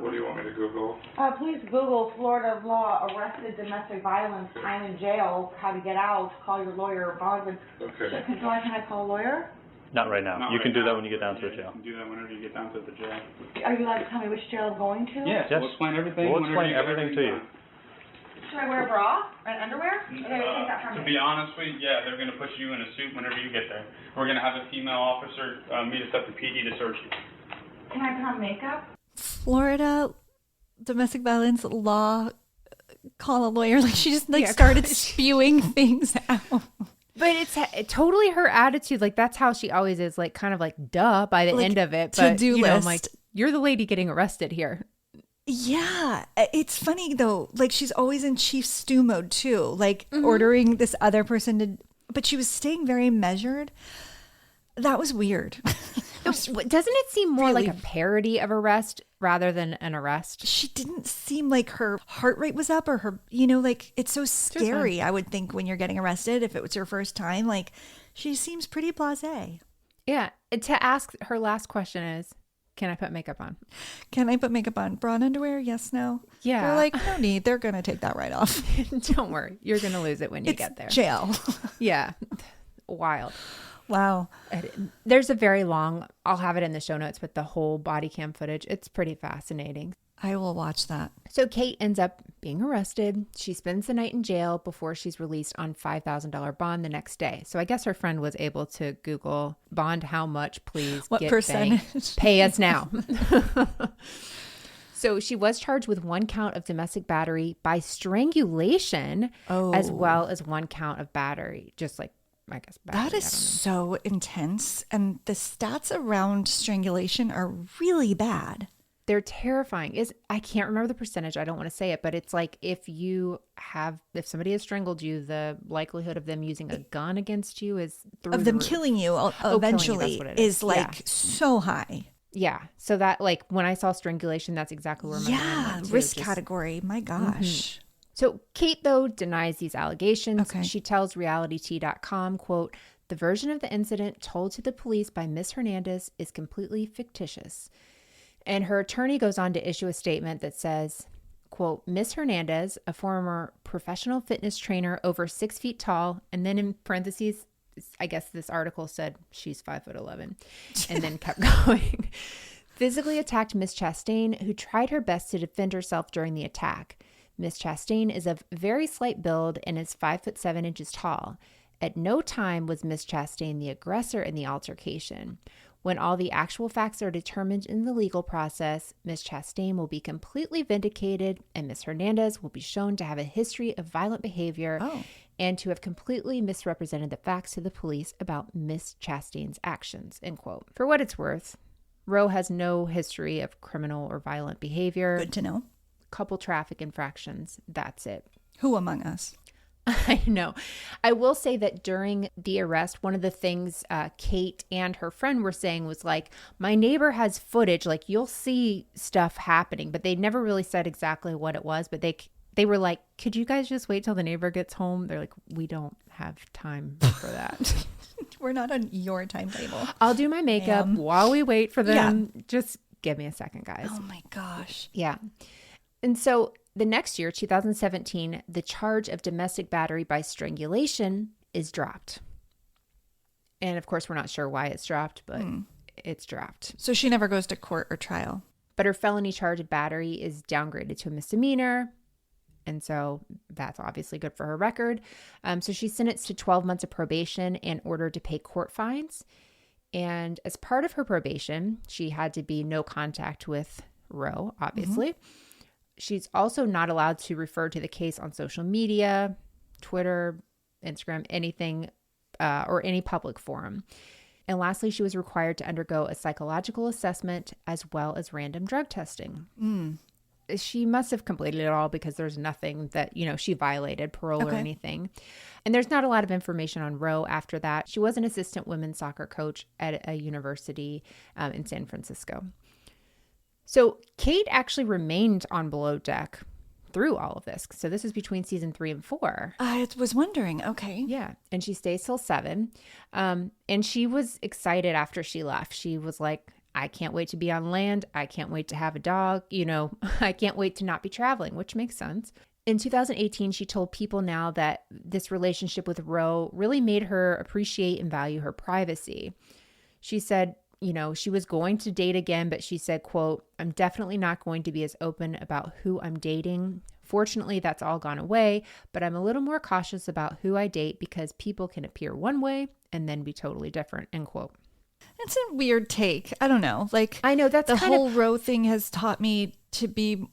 S15: What do you want me to Google?
S16: Please Google Florida law, arrested domestic violence, time in jail, how to get out, call your lawyer, bond.
S15: Okay.
S16: Can I call a lawyer?
S15: Not right now. You can do that when you get down to the jail.
S17: You can do that whenever you get down to the jail.
S16: Are you allowed to tell me which jail I'm going to?
S17: Yes. We'll explain everything.
S15: We'll explain everything to you.
S16: Should I wear a bra and underwear? Okay, take that from
S17: To
S16: me.
S17: be honest with you, yeah, they're going to put you in a suit whenever you get there. We're going to have a female officer meet us at the PD to search you.
S16: Can I put on makeup?
S3: Florida domestic violence law, call a lawyer. Like she just started spewing things out.
S2: But it's totally her attitude. Like that's how she always is, like kind of like duh by the end of it. But
S3: to-do list.
S2: I'm like, you're the lady getting arrested here.
S3: Yeah. It's funny though. Like she's always in chief stew mode too. Like ordering this other person to, but she was staying very measured. That was weird.
S2: Doesn't it seem more like a parody of arrest rather than an arrest?
S3: She didn't seem like her heart rate was up or her, like it's so scary. I would think when you're getting arrested, if it was your first time, like she seems pretty blasé.
S2: Yeah. To ask her last question is, can I put makeup on?
S3: Can I put makeup on? Bra and underwear? Yes, no.
S2: Yeah.
S3: They're like, no need. They're going to take that right off.
S2: Don't worry. You're going to lose it when you get there.
S3: Jail.
S2: Yeah. Wild.
S3: Wow.
S2: There's a very long, I'll have it in the show notes, but the whole body cam footage, it's pretty fascinating.
S3: I will watch that.
S2: So Kate ends up being arrested. She spends the night in jail before she's released on $5,000 bond the next day. So I guess her friend was able to Google bond how much, please.
S3: What
S2: get
S3: percentage?
S2: Bank, pay us now. So she was charged with 1 count of domestic battery by strangulation, as well as 1 count of battery, just like, I guess battery.
S3: That is so intense. And the stats around strangulation are really bad.
S2: They're terrifying. I can't remember the percentage. I don't want to say it, but it's like if somebody has strangled you, the likelihood of them using a gun against you is through
S3: of them killing you eventually is like so high.
S2: Yeah. So that like when I saw strangulation, that's exactly where my mind went to,
S3: risk category. My gosh.
S2: Mm-hmm. So Kate, though, denies these allegations. Okay. She tells realityt.com, quote, the version of the incident told to the police by Ms. Hernandez is completely fictitious. And her attorney goes on to issue a statement that says, quote, Ms. Hernandez, a former professional fitness trainer over 6 feet tall, and then in parentheses, I guess this article said she's 5'11", and then kept going, physically attacked Ms. Chastain, who tried her best to defend herself during the attack. Miss Chastain is of very slight build and is 5'7" tall. At no time was Miss Chastain the aggressor in the altercation. When all the actual facts are determined in the legal process, Miss Chastain will be completely vindicated and Miss Hernandez will be shown to have a history of violent behavior and to have completely misrepresented the facts to the police about Miss Chastain's actions, end quote. For what it's worth, Roe has no history of criminal or violent behavior.
S3: Good to know.
S2: Couple traffic infractions, that's it.
S3: Who among us?
S2: I know. I will say that during the arrest, one of the things Kate and her friend were saying was like, my neighbor has footage, like you'll see stuff happening, but they never really said exactly what it was. But they were like, could you guys just wait till the neighbor gets home? They're like, we don't have time for that.
S3: We're not on your timetable.
S2: I'll do my makeup while we wait for them. Yeah. Just give me a second, guys.
S3: Oh my gosh.
S2: Yeah. And so the next year, 2017, the charge of domestic battery by strangulation is dropped. And of course, we're not sure why it's dropped, but it's dropped.
S3: So she never goes to court or trial.
S2: But her felony charge of battery is downgraded to a misdemeanor. And so that's obviously good for her record. So she's sentenced to 12 months of probation and ordered to pay court fines. And as part of her probation, she had to be no contact with Roe, obviously. She's also not allowed to refer to the case on social media, Twitter, Instagram, anything, or any public forum. And lastly, she was required to undergo a psychological assessment as well as random drug testing. She must have completed it all because there's nothing that, she violated parole or anything. And there's not a lot of information on Roe after that. She was an assistant women's soccer coach at a university in San Francisco. So Kate actually remained on Below Deck through all of this. So this is between season 3 and 4.
S3: I was wondering. Okay.
S2: Yeah. And she stays till 7. And she was excited after she left. She was like, I can't wait to be on land. I can't wait to have a dog. I can't wait to not be traveling, which makes sense. In 2018, she told People Now that this relationship with Roe really made her appreciate and value her privacy. She said, she was going to date again, but she said, quote, I'm definitely not going to be as open about who I'm dating. Fortunately, that's all gone away, but I'm a little more cautious about who I date because people can appear one way and then be totally different, end quote.
S3: It's a weird take. I don't know.
S2: I know that's
S3: the whole Roe thing has taught me to be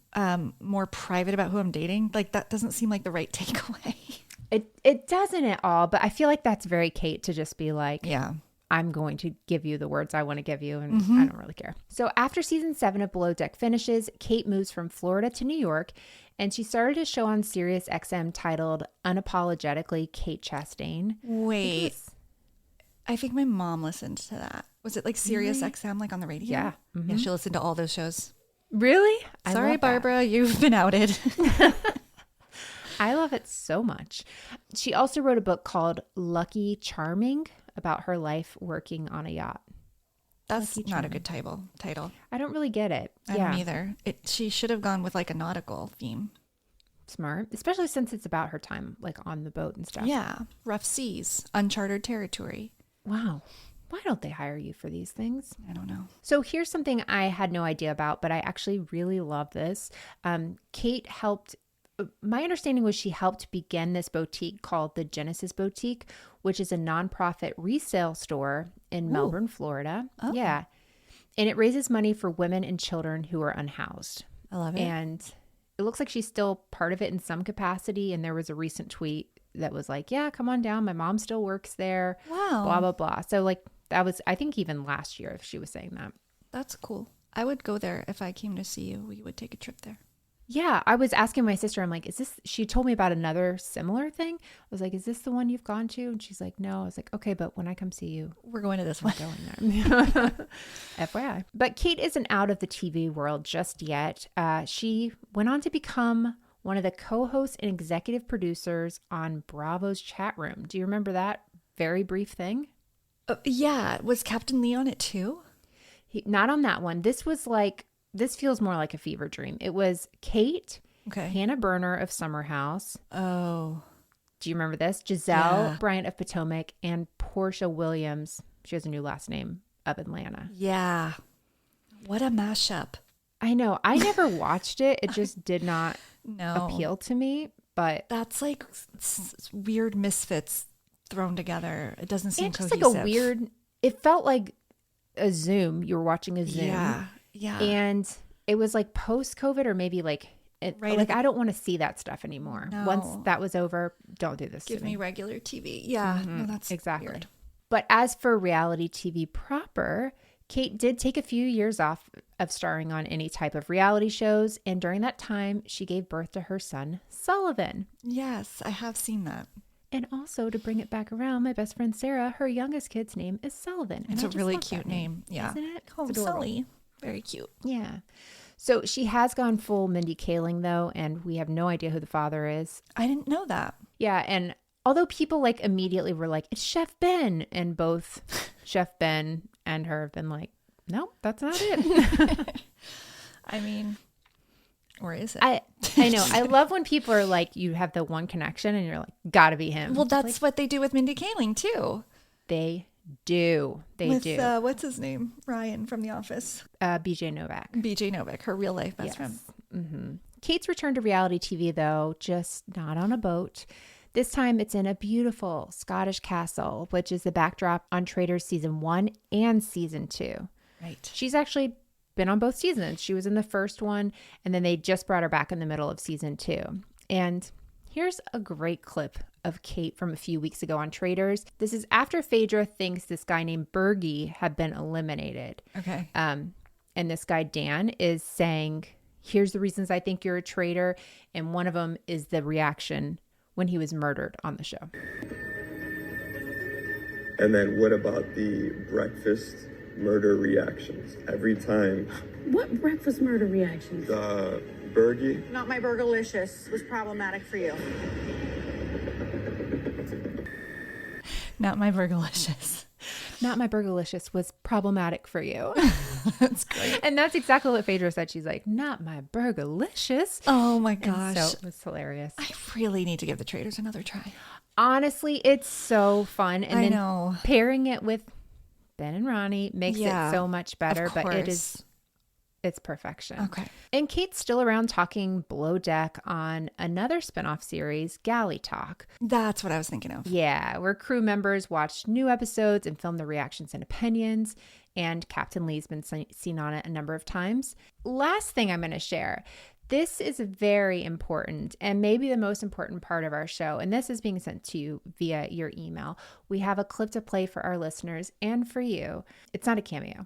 S3: more private about who I'm dating. That doesn't seem like the right takeaway.
S2: It doesn't at all, but I feel like that's very Kate to just be like,
S3: yeah,
S2: I'm going to give you the words I want to give you, and I don't really care. So after season 7 of Below Deck finishes, Kate moves from Florida to New York, and she started a show on Sirius XM titled Unapologetically Kate Chastain.
S3: Wait, I think my mom listened to that. Was it Sirius XM, on the radio?
S2: Yeah.
S3: Yeah, she listened to all those shows.
S2: Really?
S3: Sorry, Barbara, you've been outed.
S2: I love it so much. She also wrote a book called Lucky Charming about her life working on a yacht.
S3: That's not a good title.
S2: I don't really get it.
S3: I don't either. She should have gone with a nautical theme.
S2: Smart, especially since it's about her time on the boat and stuff.
S3: Yeah, rough seas, uncharted territory.
S2: Wow. Why don't they hire you for these things?
S3: I don't know.
S2: So here's something I had no idea about, but I actually really love this. Kate helped. My understanding was she helped begin this boutique called the Genesis Boutique, which is a nonprofit resale store in Melbourne, Florida.
S3: Oh.
S2: Yeah. And it raises money for women and children who are unhoused.
S3: I love it.
S2: And it looks like she's still part of it in some capacity. And there was a recent tweet that was like, yeah, come on down. My mom still works there.
S3: Wow.
S2: Blah, blah, blah. So that was, I think even last year she was saying that.
S3: That's cool. I would go there if I came to see you. We would take a trip there.
S2: Yeah, I was asking my sister, I'm like, is this, she told me about another similar thing. I was like, is this the one you've gone to? And she's like, no. I was like, okay, but when I come see you,
S3: we're going to this one.
S2: Going there. FYI. But Kate isn't out of the TV world just yet. She went on to become one of the co-hosts and executive producers on Bravo's chat room. Do you remember that very brief thing?
S3: Yeah. Was Captain Lee on it too?
S2: Not on that one. This was this feels more like a fever dream. It was Kate, Hannah Berner of Summer House.
S3: Oh.
S2: Do you remember this? Giselle Bryant of Potomac and Portia Williams. She has a new last name, of Atlanta.
S3: Yeah. What a mashup.
S2: I know. I never watched it. It just did not appeal to me. But
S3: that's like weird misfits thrown together. It doesn't seem cohesive.
S2: Just like a weird. It felt like a Zoom. You were watching a Zoom.
S3: Yeah.
S2: And it was like post-COVID, or maybe like. I don't want to see that stuff anymore.
S3: No.
S2: Once that was over, don't do this.
S3: Give
S2: to me
S3: regular TV. Yeah, no, that's
S2: exactly
S3: weird.
S2: But as for reality TV proper, Kate did take a few years off of starring on any type of reality shows, and during that time, she gave birth to her son, Sullivan.
S3: Yes, I have seen that.
S2: And also, to bring it back around, my best friend Sarah, her youngest kid's name is Sullivan.
S3: It's a really cute name. Yeah.
S2: Isn't it?
S3: Oh, Sully. Very cute.
S2: Yeah. So she has gone full Mindy Kaling, though, and we have no idea who the father is.
S3: I didn't know that.
S2: Yeah, and although people like immediately were like, it's Chef Ben, and both Chef Ben and her have been like, no, that's not it.
S3: I mean, or is it?
S2: I know. I love when people are like, you have the one connection and you're like, gotta be him.
S3: Well, that's what they do with Mindy Kaling, too.
S2: They do. They do.
S3: What's his name? Ryan from The Office.
S2: BJ Novak.
S3: BJ Novak, her real life best friend.
S2: Mm-hmm. Kate's return to reality TV, though, just not on a boat. This time it's in a beautiful Scottish castle, which is the backdrop on Traitors season 1 and season 2.
S3: Right.
S2: She's actually been on both seasons. She was in the first one, and then they just brought her back in the middle of season 2. And here's a great clip of Kate from a few weeks ago on Traitors. This is after Phaedra thinks this guy named Bergie had been eliminated.
S3: Okay.
S2: And this guy, Dan, is saying, here's the reasons I think you're a traitor. And one of them is the reaction when he was murdered on the show.
S18: And then what about the breakfast murder reactions? Every time.
S19: What breakfast murder reactions?
S18: The Bergie.
S9: Not my burgerlicious was problematic for you.
S3: Not my burgerlicious.
S2: Not my burgerlicious was problematic for you.
S3: That's great.
S2: And that's exactly what Phaedra said. She's like, not my burgerlicious.
S3: Oh my gosh.
S2: And so it was hilarious.
S3: I really need to give the Traitors another try.
S2: Honestly, it's so fun. And
S3: I
S2: then
S3: know.
S2: Pairing it with Ben and Ronnie makes it so much better. But it's perfection.
S3: Okay.
S2: And Kate's still around talking Below Deck on another spinoff series, Galley Talk.
S3: That's what I was thinking of.
S2: Yeah, where crew members watch new episodes and film their reactions and opinions. And Captain Lee's been seen on it a number of times. Last thing I'm going to share. This is very important and maybe the most important part of our show. And this is being sent to you via your email. We have a clip to play for our listeners and for you. It's not a cameo,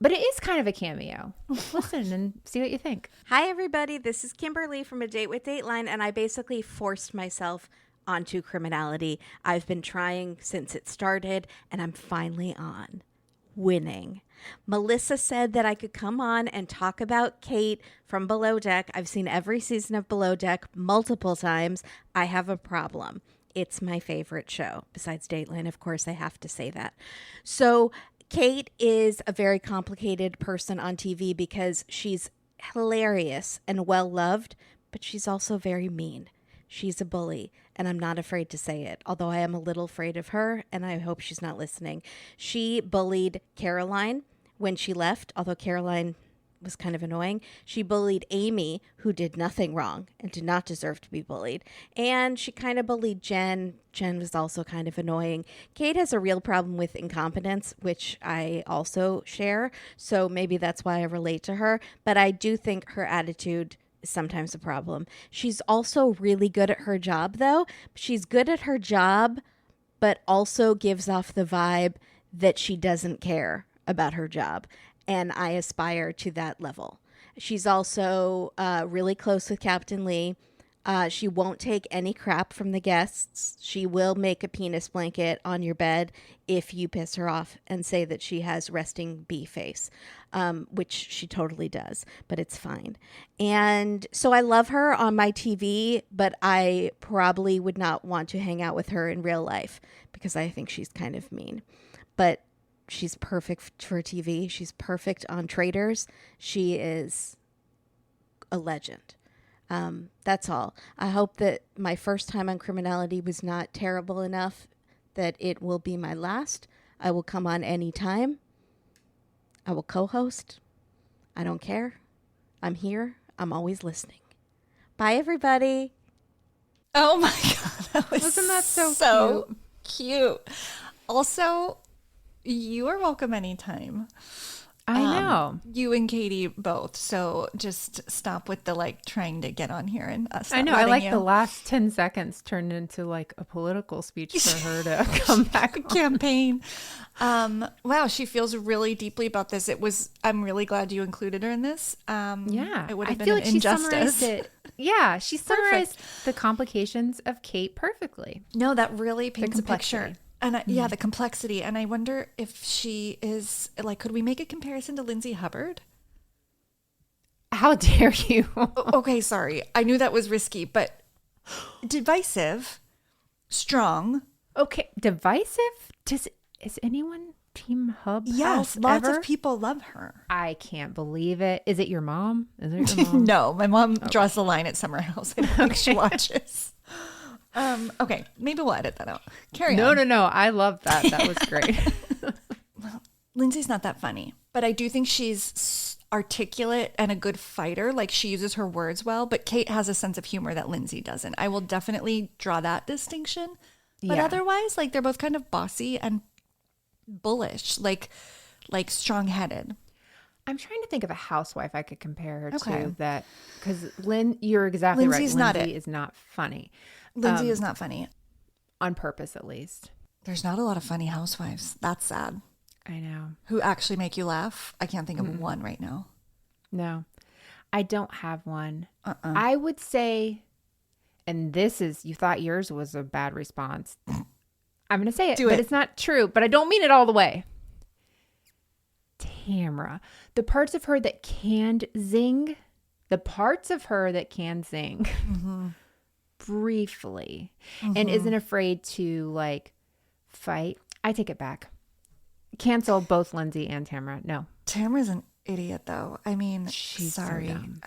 S2: but it is kind of a cameo. Listen and see what you think.
S20: Hi, everybody. This is Kimberly from A Date with Dateline, and I basically forced myself onto criminality. I've been trying since it started, and I'm finally on. Winning. Melissa said that I could come on and talk about Kate from Below Deck. I've seen every season of Below Deck multiple times. I have a problem. It's my favorite show. Besides Dateline, of course, I have to say that. So Kate is a very complicated person on TV because she's hilarious and well-loved, but she's also very mean. She's a bully, and I'm not afraid to say it, although I am a little afraid of her, and I hope she's not listening. She bullied Caroline when she left, although Caroline was kind of annoying. She bullied Amy, who did nothing wrong and did not deserve to be bullied. And she kind of bullied Jen. Jen was also kind of annoying. Kate has a real problem with incompetence, which I also share, so maybe that's why I relate to her. But I do think her attitude is sometimes a problem. She's also really good at her job, though. She's good at her job, but also gives off the vibe that she doesn't care about her job. And I aspire to that level. She's also really close with Captain Lee. She won't take any crap from the guests. She will make a penis blanket on your bed if you piss her off and say that she has resting bee face, which she totally does, but it's fine. And so I love her on my TV, but I probably would not want to hang out with her in real life because I think she's kind of mean. But she's perfect for TV. She's perfect on Traitors. She is a legend. That's all. I hope that my first time on Criminality was not terrible enough that it will be my last. I will come on any time. I will co-host. I don't care. I'm here. I'm always listening. Bye, everybody.
S3: Oh my God.
S2: Wasn't that so
S3: cute? Also, you are welcome anytime.
S2: I know.
S3: You and Katie both. So just stop with the like trying to get on here and us.
S2: I know. I like the last 10 seconds turned into like a political speech for her to come back
S3: campaign. Wow, she feels really deeply about this. I'm really glad you included her in this.
S2: Yeah.
S3: It would have
S2: I
S3: been
S2: feel
S3: an
S2: like she
S3: injustice.
S2: summarized it. Yeah, she summarized the complications of Kate perfectly.
S3: No, that really paints a picture. And
S2: Mm-hmm.
S3: the complexity. And I wonder if she is like, could we make a comparison to Lindsay Hubbard?
S2: How dare you?
S3: Okay, sorry. I knew that was risky, but divisive, strong.
S2: Okay, divisive? Is anyone Team Hub?
S3: Yes, lots of people love her.
S2: I can't believe it. Is it your mom? Is it your mom?
S3: No, my mom draws the line at Summer House. I don't think she watches. Okay, maybe we'll edit that out. Carry on.
S2: No. I love that. That was great.
S3: Well, Lindsay's not that funny, but I do think she's articulate and a good fighter. Like she uses her words well, but Kate has a sense of humor that Lindsay doesn't. I will definitely draw that distinction. But otherwise, like they're both kind of bossy and bullish, like strong-headed.
S2: I'm trying to think of a housewife I could compare her to that, because you're exactly
S3: Lindsay's
S2: right.
S3: not
S2: Lindsay
S3: it.
S2: is not funny.
S3: Lindsay is not funny.
S2: On purpose, at least.
S3: There's not a lot of funny housewives. That's sad.
S2: I know.
S3: Who actually make you laugh. I can't think of one right now.
S2: No, I don't have one. I would say, and this is, you thought yours was a bad response. I'm going to say it, but it's not true, but I don't mean it all the way. Tamra. The parts of her that can zing, briefly, and isn't afraid to like fight. I take it back. Cancel both Lindsay and Tamra. No.
S3: Tamra's an idiot though. I mean,
S2: She's
S3: sorry.
S2: So dumb.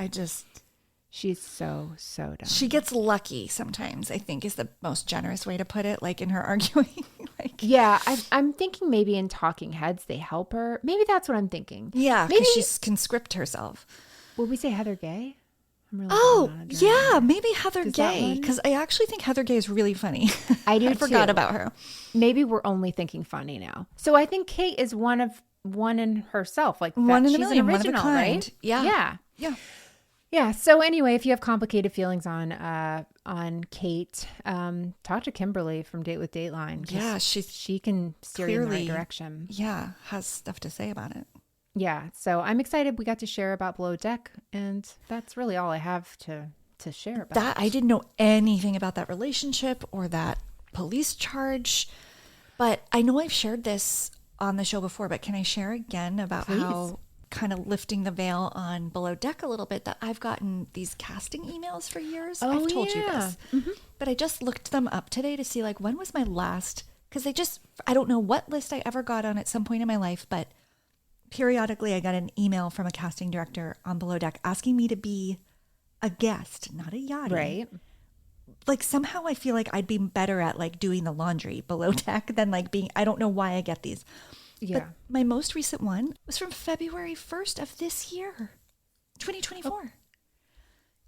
S2: She's so dumb.
S3: She gets lucky sometimes, I think is the most generous way to put it, like in her arguing.
S2: Yeah, I'm thinking maybe in Talking Heads they help her. Maybe that's what I'm thinking.
S3: Yeah,
S2: maybe
S3: she can script herself.
S2: Would we say Heather Gay?
S3: Maybe Heather Gay, because I actually think Heather Gay is really funny.
S2: I do
S3: I forgot about her.
S2: Maybe we're only thinking funny now. So I think Kate is one in herself, like
S3: one in a
S2: she's
S3: million,
S2: an original,
S3: one of a kind.
S2: right?
S3: Yeah.
S2: Yeah. So anyway, if you have complicated feelings on Kate, talk to Kimberly from Date with Dateline.
S3: Yeah,
S2: she can steer you in the right direction.
S3: Yeah, has stuff to say about it.
S2: Yeah. So I'm excited we got to share about Below Deck, and that's really all I have to share about
S3: that. I didn't know anything about that relationship or that police charge, but I know I've shared this on the show before, but can I share again about how kind of lifting the veil on Below Deck a little bit, that I've gotten these casting emails for years. I've told you this, but I just looked them up today to see like when was my last, because I don't know what list I ever got on at some point in my life, but periodically I got an email from a casting director on Below Deck asking me to be a guest, not a yachtie.
S2: Right.
S3: Like somehow I feel like I'd be better at like doing the laundry Below Deck than like being, I don't know why I get these.
S2: Yeah.
S3: But my most recent one was from February 1st of this year, 2024.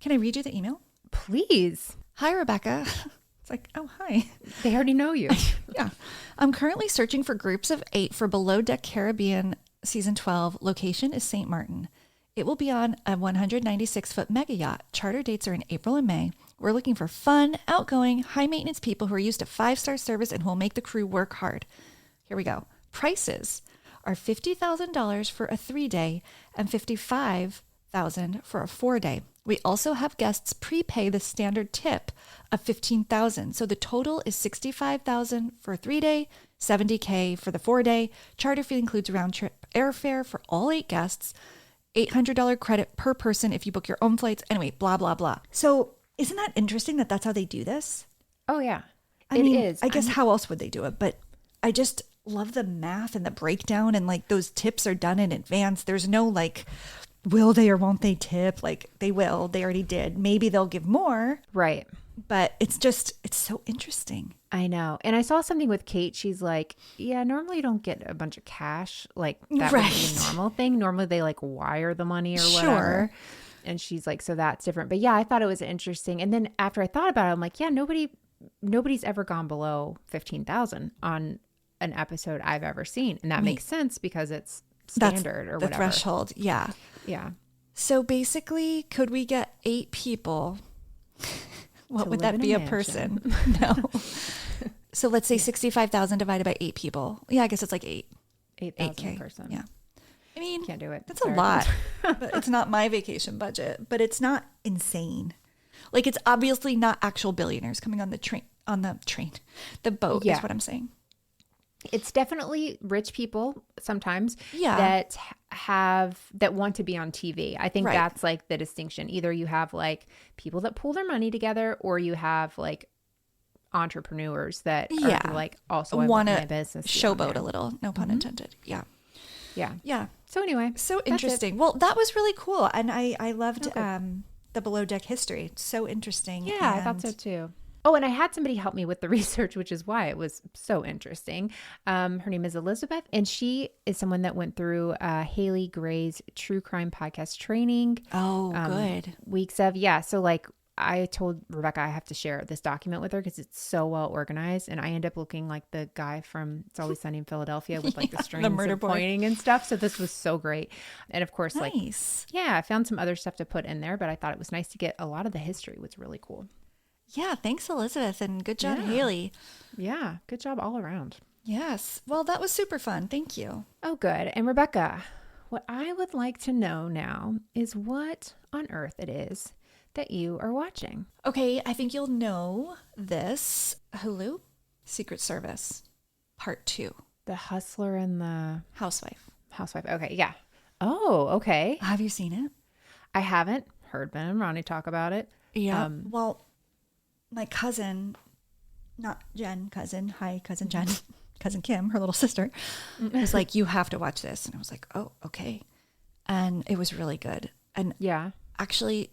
S3: Can I read you the email?
S2: Please.
S3: Hi, Rebecca. It's like, oh, hi.
S2: They already know you.
S3: Yeah. I'm currently searching for groups of 8 for Below Deck Caribbean Season 12. Location is St. Martin. It will be on a 196-foot mega yacht. Charter dates are in April and May. We're looking for fun, outgoing, high-maintenance people who are used to 5-star service and who will make the crew work hard. Here we go. Prices are $50,000 for a 3-day and $55,000 for a 4-day. We also have guests prepay the standard tip of $15,000. So the total is $65,000 for a 3-day, $70K for the 4-day. Charter fee includes round trip airfare for all 8 guests, $800 credit per person if you book your own flights. Anyway, blah, blah, blah. So isn't that interesting that that's how they do this?
S2: Oh, yeah.
S3: I mean, I guess how else would they do it? But I just love the math and the breakdown, and like those tips are done in advance. There's no like, will they or won't they tip? Like they will. They already did. Maybe they'll give more.
S2: Right.
S3: But it's so interesting.
S2: I know. And I saw something with Kate. She's like, yeah, normally you don't get a bunch of cash. Like that would be a normal thing. Normally they like wire the money or whatever. And she's like, so that's different. But yeah, I thought it was interesting. And then after I thought about it, I'm like, yeah, nobody's ever gone below 15,000 on an episode I've ever seen. And that makes sense because it's standard or whatever.
S3: The threshold. Yeah.
S2: Yeah.
S3: So basically, could we get 8 people? What would that be a person? No. So let's say 65,000 divided by 8 people. Yeah, I guess it's like
S2: 8,000 a person.
S3: Yeah. I mean,
S2: can't do it.
S3: That's a lot. But it's not my vacation budget, but it's not insane. Like, it's obviously not actual billionaires coming on the the boat is what I'm saying.
S2: It's definitely rich people sometimes
S3: Yeah.
S2: that want to be on TV. I think that's like the distinction. Either you have like people that pull their money together, or you have like entrepreneurs that are like, also I want my business to
S3: showboat a little. No pun intended. Yeah.
S2: Yeah.
S3: Yeah.
S2: So anyway,
S3: so interesting. Well, that was really cool. And I loved the below deck history. It's so interesting.
S2: Yeah, I thought so too. Oh, and I had somebody help me with the research, which is why it was so interesting. Her name is Elizabeth, and she is someone that went through Haley Gray's true crime podcast training.
S3: Oh, good.
S2: Weeks of, so like I told Rebecca I have to share this document with her because it's so well organized, and I end up looking like the guy from It's Always Sunny in Philadelphia with like the strings
S3: murder
S2: and
S3: boy.
S2: pointing and stuff. So this was so great. And of course,
S3: nice.
S2: I found some other stuff to put in there, but I thought it was nice to get a lot of the history. It was really cool.
S3: Yeah, thanks, Elizabeth, and good job, Haley.
S2: Yeah, good job all around.
S3: Yes. Well, that was super fun. Thank you.
S2: Oh, good. And Rebecca, what I would like to know now is what on earth it is that you are watching.
S3: Okay, I think you'll know this. Hulu, Secret Service, Part 2.
S2: The Hustler and the
S3: Housewife.
S2: Okay, yeah. Oh, okay.
S3: Have you seen it?
S2: I haven't. Heard Ben and Ronnie talk about it.
S3: Yeah. Well, my cousin, not Jen, cousin, hi, cousin Jen, cousin Kim, her little sister, was like, you have to watch this. And I was like, oh, okay. And it was really good. And actually,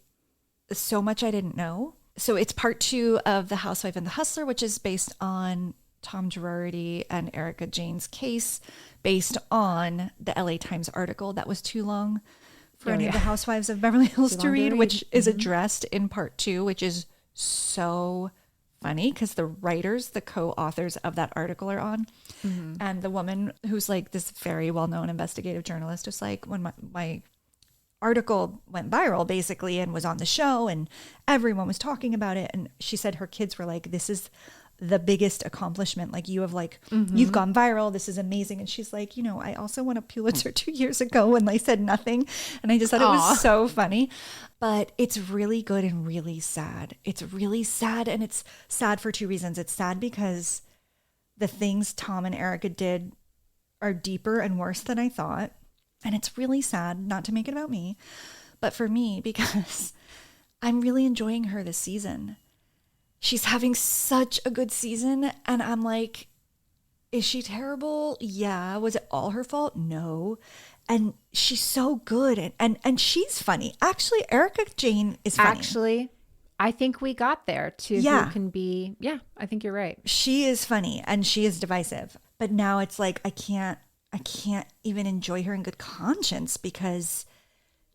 S3: so much I didn't know. So it's part 2 of The Housewife and the Hustler, which is based on Tom Girardi and Erica Jane's case, based on the LA Times article that was too long for any of the housewives of Beverly Hills to read, which is addressed in part 2, which is so funny because the writers, the co-authors of that article are on. And the woman who's like this very well-known investigative journalist was like, when my article went viral basically and was on the show and everyone was talking about it, and she said her kids were like, this is the biggest accomplishment, like you have like you've gone viral, this is amazing. And she's like, I also won a Pulitzer 2 years ago when they said nothing, and I just thought it was so funny. But it's really good and really sad. It's really sad, and it's sad for 2 reasons. It's sad because the things Tom and Erica did are deeper and worse than I thought. And it's really sad, not to make it about me, but for me, because I'm really enjoying her this season. She's having such a good season. And I'm like, is she terrible? Yeah. Was it all her fault? No. And she's so good. And she's funny. Actually, Erica Jane is funny.
S2: Actually, I think we got there to who can be. Yeah, I think you're right.
S3: She is funny and she is divisive. But now it's like, I can't even enjoy her in good conscience, because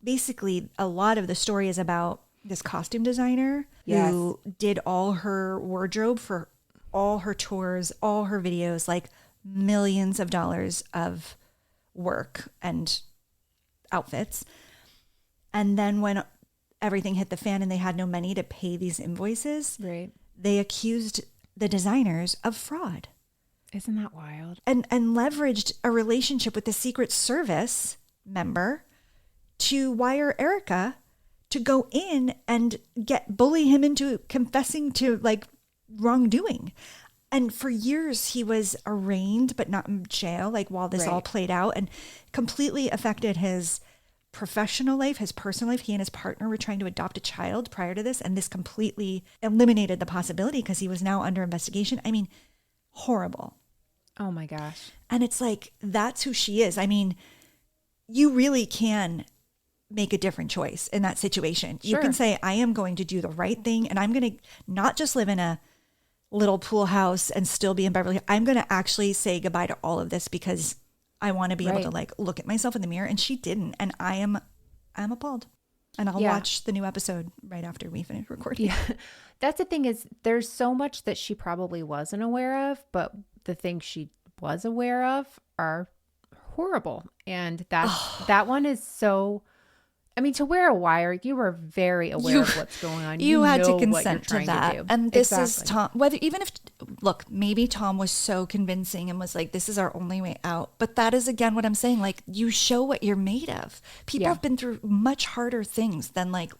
S3: basically a lot of the story is about this costume designer who did all her wardrobe for all her tours, all her videos, like millions of dollars of work and outfits. And then when everything hit the fan and they had no money to pay these invoices, they accused the designers of fraud.
S2: Isn't that wild?
S3: And leveraged a relationship with the Secret Service member to wire Erica to go in and bully him into confessing to like wrongdoing. And for years he was arraigned but not in jail, like while this all played out, and completely affected his professional life, his personal life. He and his partner were trying to adopt a child prior to this, and this completely eliminated the possibility because he was now under investigation. I mean, horrible.
S2: Oh my gosh.
S3: And it's like, that's who she is. I mean, you really can make a different choice in that situation.
S2: Sure.
S3: You can say, I am going to do the right thing, and I'm going to not just live in a little pool house and still be in Beverly Hills. I'm going to actually say goodbye to all of this because I want to be able to like look at myself in the mirror. And she didn't. And I'm appalled. And I'll watch the new episode right after we finish recording.
S2: Yeah. That's the thing is there's so much that she probably wasn't aware of, but the things she was aware of are horrible. And that one is so, I mean, to wear a wire, you were very aware of what's going on.
S3: You had to
S2: know what
S3: consent
S2: you're
S3: to
S2: trying
S3: that.
S2: to do.
S3: And this
S2: Exactly.
S3: is Tom, look, maybe Tom was so convincing and was like, this is our only way out. But that is, again, what I'm saying. Like, you show what you're made of. People have been through much harder things than like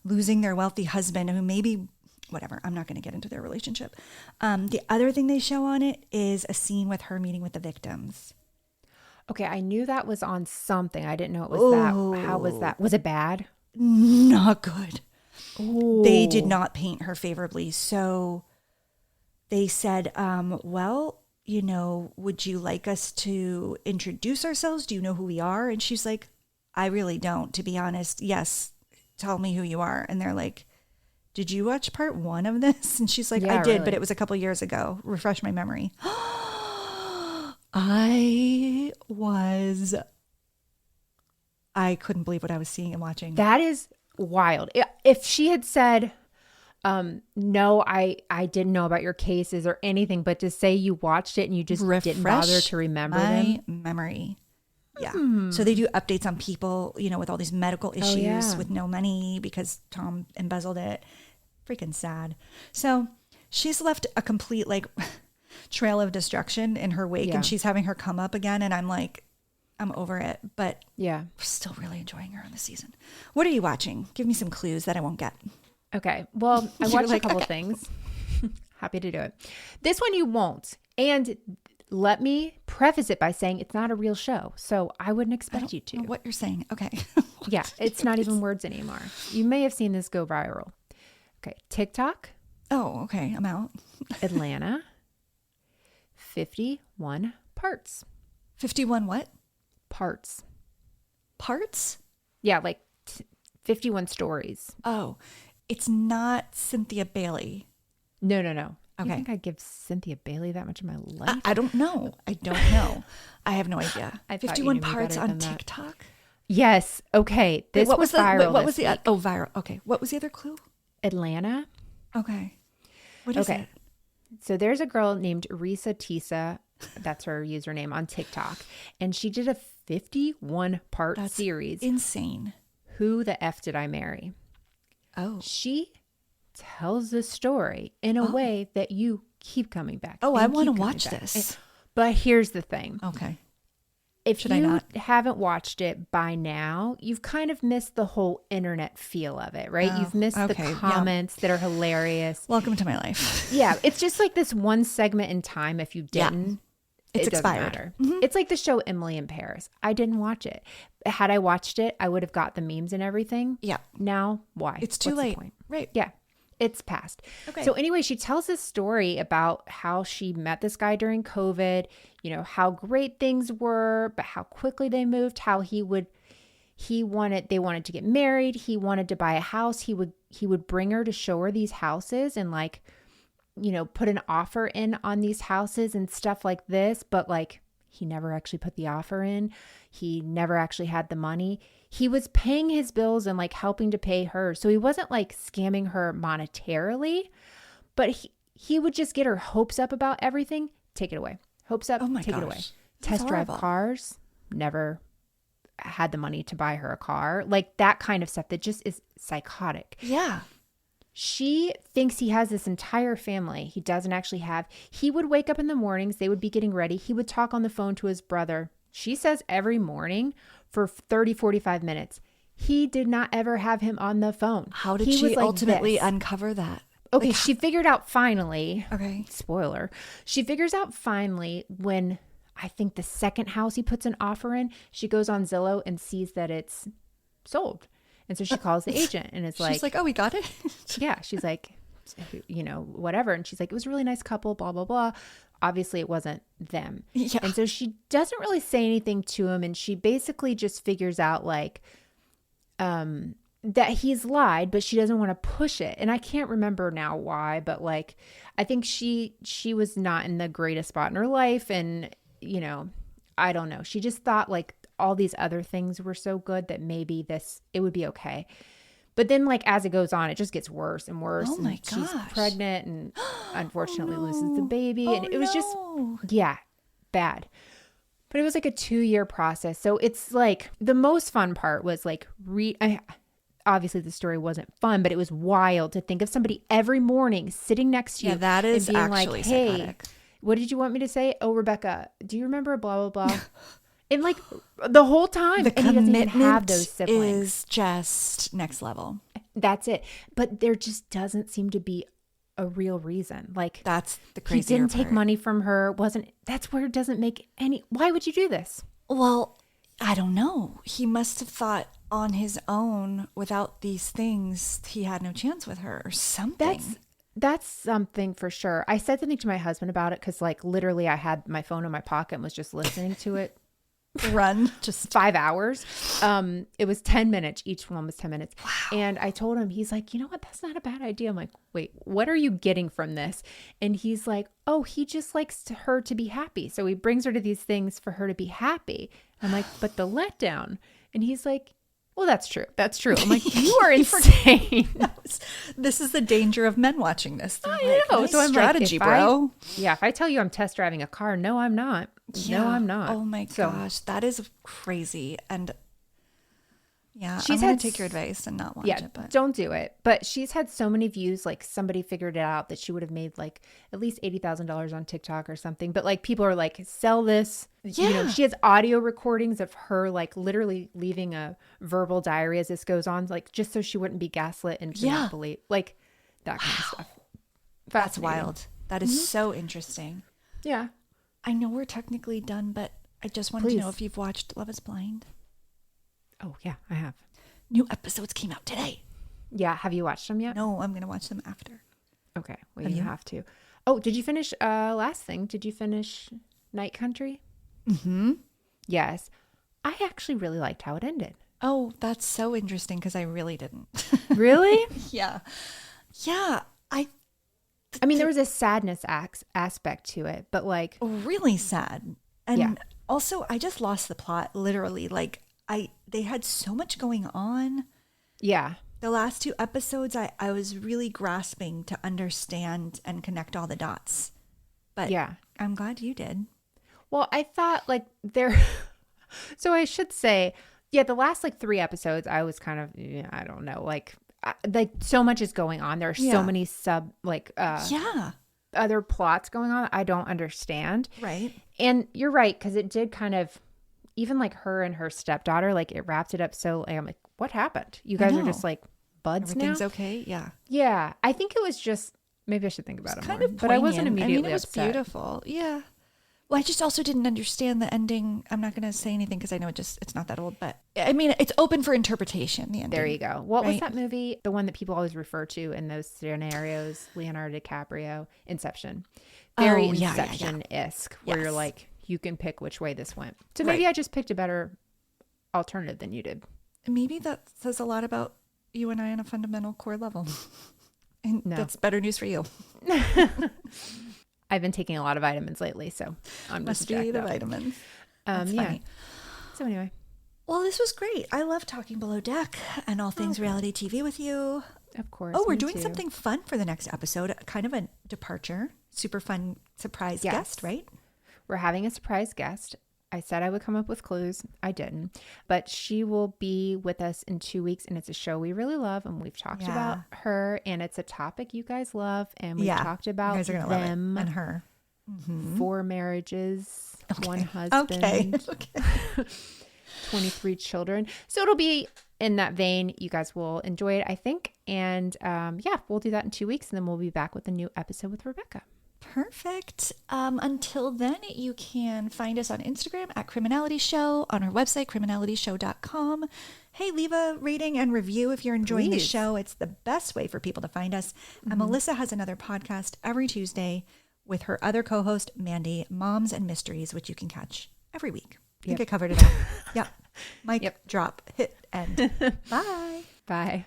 S3: losing their wealthy husband who maybe, whatever, I'm not going to get into their relationship. The other thing they show on it is a scene with her meeting with the victims.
S2: Okay, I knew that was on something. I didn't know it was that. How was that? Was it bad?
S3: Not good.
S2: Ooh.
S3: They did not paint her favorably. So they said, well, you know, would you like us to introduce ourselves? Do you know who we are? And she's like, I really don't, to be honest. Yes, tell me who you are. And they're like, did you watch part 1 of this? And she's like,
S2: Yeah,
S3: I did,
S2: really.
S3: but it was a couple years ago. Refresh my memory. I couldn't believe what I was seeing and watching.
S2: That is wild. If she had said, no, I didn't know about your cases or anything, but to say you watched it and you just didn't bother to remember
S3: my
S2: them.
S3: memory. Yeah. So they do updates on people, you know, with all these medical issues with no money because Tom embezzled it. Freaking sad. So she's left a complete like trail of destruction in her wake and she's having her come up again. And I'm like, I'm over it. But
S2: yeah,
S3: we're still really enjoying her on the season. What are you watching? Give me some clues that I won't get.
S2: Okay. Well, I
S3: You're
S2: watched
S3: like,
S2: a couple
S3: okay.
S2: things. Happy to do it. This one you won't. And let me preface it by saying it's not a real show. So I wouldn't expect you to.
S3: Know what you're saying. Okay.
S2: Yeah. It's not even words anymore. You may have seen this go viral. Okay. TikTok.
S3: Oh, okay. I'm out.
S2: Atlanta. 51 parts.
S3: 51 what?
S2: Parts.
S3: Parts?
S2: Yeah, like 51 stories.
S3: Oh, it's not Cynthia Bailey.
S2: No.
S3: Okay.
S2: You think I'd give Cynthia Bailey that much of my life?
S3: I don't know. I have no idea.
S2: I thought you
S3: 51
S2: knew me
S3: parts
S2: better
S3: on
S2: than that.
S3: TikTok?
S2: Yes. Okay. This
S3: what
S2: was
S3: the
S2: viral.
S3: What was
S2: this
S3: the
S2: week.
S3: viral? Okay. What was the other clue?
S2: Atlanta.
S3: Okay. What is it?
S2: So there's a girl named Risa Tisa. That's her username on TikTok. And she did a 51 part series.
S3: Insane.
S2: Who the F Did I Marry?
S3: Oh.
S2: She tells the story in a way that you keep coming back.
S3: Oh,
S2: and
S3: I want to
S2: keep coming
S3: watch
S2: back.
S3: this.
S2: But here's the thing.
S3: Okay.
S2: If
S3: Should I
S2: you
S3: not?
S2: haven't watched it by now, you've kind of missed the whole internet feel of it, right?
S3: Oh,
S2: You've missed the
S3: okay, yeah.
S2: comments that are hilarious.
S3: Welcome to my life.
S2: Yeah, it's just like this one segment in time. If you didn't,
S3: It's
S2: it doesn't
S3: expired.
S2: matter.
S3: Mhm.
S2: It's like the show Emily in Paris. I didn't watch it. Had I watched it, I would have got the memes and everything.
S3: Yeah.
S2: Now, why?
S3: It's too
S2: What's the
S3: late.
S2: point?
S3: Right.
S2: Yeah. It's past.
S3: Okay.
S2: So anyway, she tells this story about how she met this guy during COVID, you know, how great things were, but how quickly they moved, how they wanted to get married. He wanted to buy a house. He would bring her to show her these houses and like, you know, put an offer in on these houses and stuff like this. But like, he never actually put the offer in. He never actually had the money. He was paying his bills and like helping to pay her. So he wasn't like scamming her monetarily, but he would just get her hopes up about everything. Take it away. Hopes up, take it away.
S3: That's
S2: Test drive
S3: horrible.
S2: cars. Never had the money to buy her a car. Like that kind of stuff that just is psychotic.
S3: Yeah.
S2: She thinks he has this entire family he doesn't actually have. He would wake up in the mornings. They would be getting ready. He would talk on the phone to his brother. She says every morning for 30, 45 minutes. He did not ever have him on the phone.
S3: How did
S2: He
S3: she
S2: was like
S3: ultimately
S2: this.
S3: uncover that?
S2: Okay,
S3: Like,
S2: she figured out finally.
S3: Okay.
S2: Spoiler. She figures out finally when I think the second house he puts an offer in, she goes on Zillow and sees that it's sold. And so she calls the agent and it's
S3: She's like, oh, we got it?
S2: yeah, she's like, you know, whatever. And she's like, it was a really nice couple, blah, blah, blah. Obviously, it wasn't them.
S3: Yeah.
S2: And so she doesn't really say anything to him. And she basically just figures out like that he's lied, but she doesn't want to push it. And I can't remember now why, but like, I think she was not in the greatest spot in her life. And, you know, I don't know. She just thought like all these other things were so good that maybe it would be okay. But then, like, as it goes on, it just gets worse and worse.
S3: Oh, my
S2: She's
S3: gosh.
S2: pregnant and unfortunately loses the baby. And it was just, bad. But it was like a 2-year process. So it's like the most fun part was like, obviously the story wasn't fun, but it was wild to think of somebody every morning sitting next to you.
S3: Yeah, that is
S2: and being
S3: actually
S2: like, hey,
S3: psychotic.
S2: what did you want me to say? Oh, Rebecca, do you remember blah, blah, blah? And like the whole time,
S3: The
S2: and he doesn't even
S3: commitment
S2: have those siblings.
S3: is just next level.
S2: That's it. But there just doesn't seem to be a real reason. Like,
S3: that's the
S2: he
S3: crazier
S2: didn't take
S3: part.
S2: money from her. That's where it doesn't make any. Why would you do this?
S3: Well, I don't know. He must have thought on his own, without these things, he had no chance with her or something.
S2: That's something for sure. I said something to my husband about it because, like, literally, I had my phone in my pocket and was just listening to it.
S3: Run just
S2: 5 hours. It was 10 minutes. Each one was 10 minutes. Wow. And I told him, he's like, you know what? That's not a bad idea. I'm like, wait, what are you getting from this? And he's like, oh, he just likes her to be happy. So he brings her to these things for her to be happy. I'm like, but the letdown. And he's like, well, that's true. That's true. I'm like, you are insane.
S3: This is the danger of men watching this. They're
S2: I know.
S3: Nice
S2: So I'm
S3: strategy,
S2: like,
S3: bro.
S2: If I tell you I'm test driving a car, no, I'm not.
S3: Yeah.
S2: No, I'm not.
S3: Oh my gosh, that is crazy. And yeah,
S2: She's
S3: I'm gonna
S2: had
S3: take your advice and not watch it. But
S2: don't do it. But she's had so many views. Like, somebody figured it out that she would have made like at least $80,000 on TikTok or something. But like, people are like, sell this.
S3: Yeah.
S2: You know, she has audio recordings of her like literally leaving a verbal diary as this goes on, like just so she wouldn't be gaslit and not believe, like that kind of stuff.
S3: That's wild. That is so interesting.
S2: Yeah.
S3: I know we're technically done, but I just wanted to know if you've watched Love is Blind.
S2: Oh, yeah, I have.
S3: New episodes came out today.
S2: Yeah. Have you watched them yet?
S3: No, I'm going to watch them after.
S2: Okay. Well, you have to. Oh, did you finish, last thing, did you finish Night Country?
S3: Mm-hmm.
S2: Yes. I actually really liked how it ended.
S3: Oh, that's so interesting because I really didn't.
S2: Really?
S3: Yeah. Yeah.
S2: I mean, there was a sadness aspect to it, but like
S3: really sad. And also, I just lost the plot literally. Like, they had so much going on.
S2: Yeah.
S3: The last 2 episodes, I was really grasping to understand and connect all the dots. But yeah, I'm glad you did.
S2: Well, I thought like so I should say, the last like 3 episodes, I was kind of, I don't know, like so much is going on. There are so many other plots going on that I don't understand.
S3: Right.
S2: And you're right, because it did kind of, even like her and her stepdaughter, like it wrapped it up so, I'm like, what happened? You guys are just like buds
S3: Everything's
S2: now?
S3: okay? Yeah.
S2: Yeah. I think it was just, maybe I should think about it
S3: kind
S2: more.
S3: of
S2: But I wasn't
S3: poignant.
S2: immediately
S3: it was
S2: upset.
S3: beautiful. Yeah. Well, I just also didn't understand the ending. I'm not going to say anything because I know it's not that old, but I mean, it's open for interpretation, the ending.
S2: There you go. What was
S3: right?
S2: that movie? The one that people always refer to in those scenarios, Leonardo DiCaprio, Inception. Very Inception-esque, where you're like, you can pick which way this went. So maybe I just picked a better alternative than you did.
S3: Maybe that says a lot about you and I on a fundamental core level. And that's better news for you.
S2: I've been taking a lot of vitamins lately, so I'm just
S3: Must be the
S2: up.
S3: vitamins. That's funny.
S2: So anyway.
S3: Well, this was great. I love talking Below Deck and all things reality TV with you.
S2: Of course.
S3: Oh, we're
S2: me
S3: doing
S2: too.
S3: something fun for the next episode. Kind of a departure. Super fun surprise guest, right?
S2: We're having a surprise guest. I said I would come up with clues. I didn't. But she will be with us in 2 weeks, and it's a show we really love, and we've talked about her, and it's a topic you guys love, and we've talked about
S3: you guys are gonna
S2: them
S3: love it. And her.
S2: 4 marriages, 1 husband, 23 children. So it'll be in that vein. You guys will enjoy it, I think. And we'll do that in 2 weeks, and then we'll be back with a new episode with Rebecca.
S3: Perfect. Until then, you can find us on Instagram at Criminality Show, on our website, criminalityshow.com. Hey, leave a rating and review if you're enjoying the show. It's the best way for people to find us. And Melissa has another podcast every Tuesday with her other co-host, Mandy, Moms and Mysteries, which you can catch every week. I think I covered it all. Mic drop, hit, end. Bye.
S2: Bye.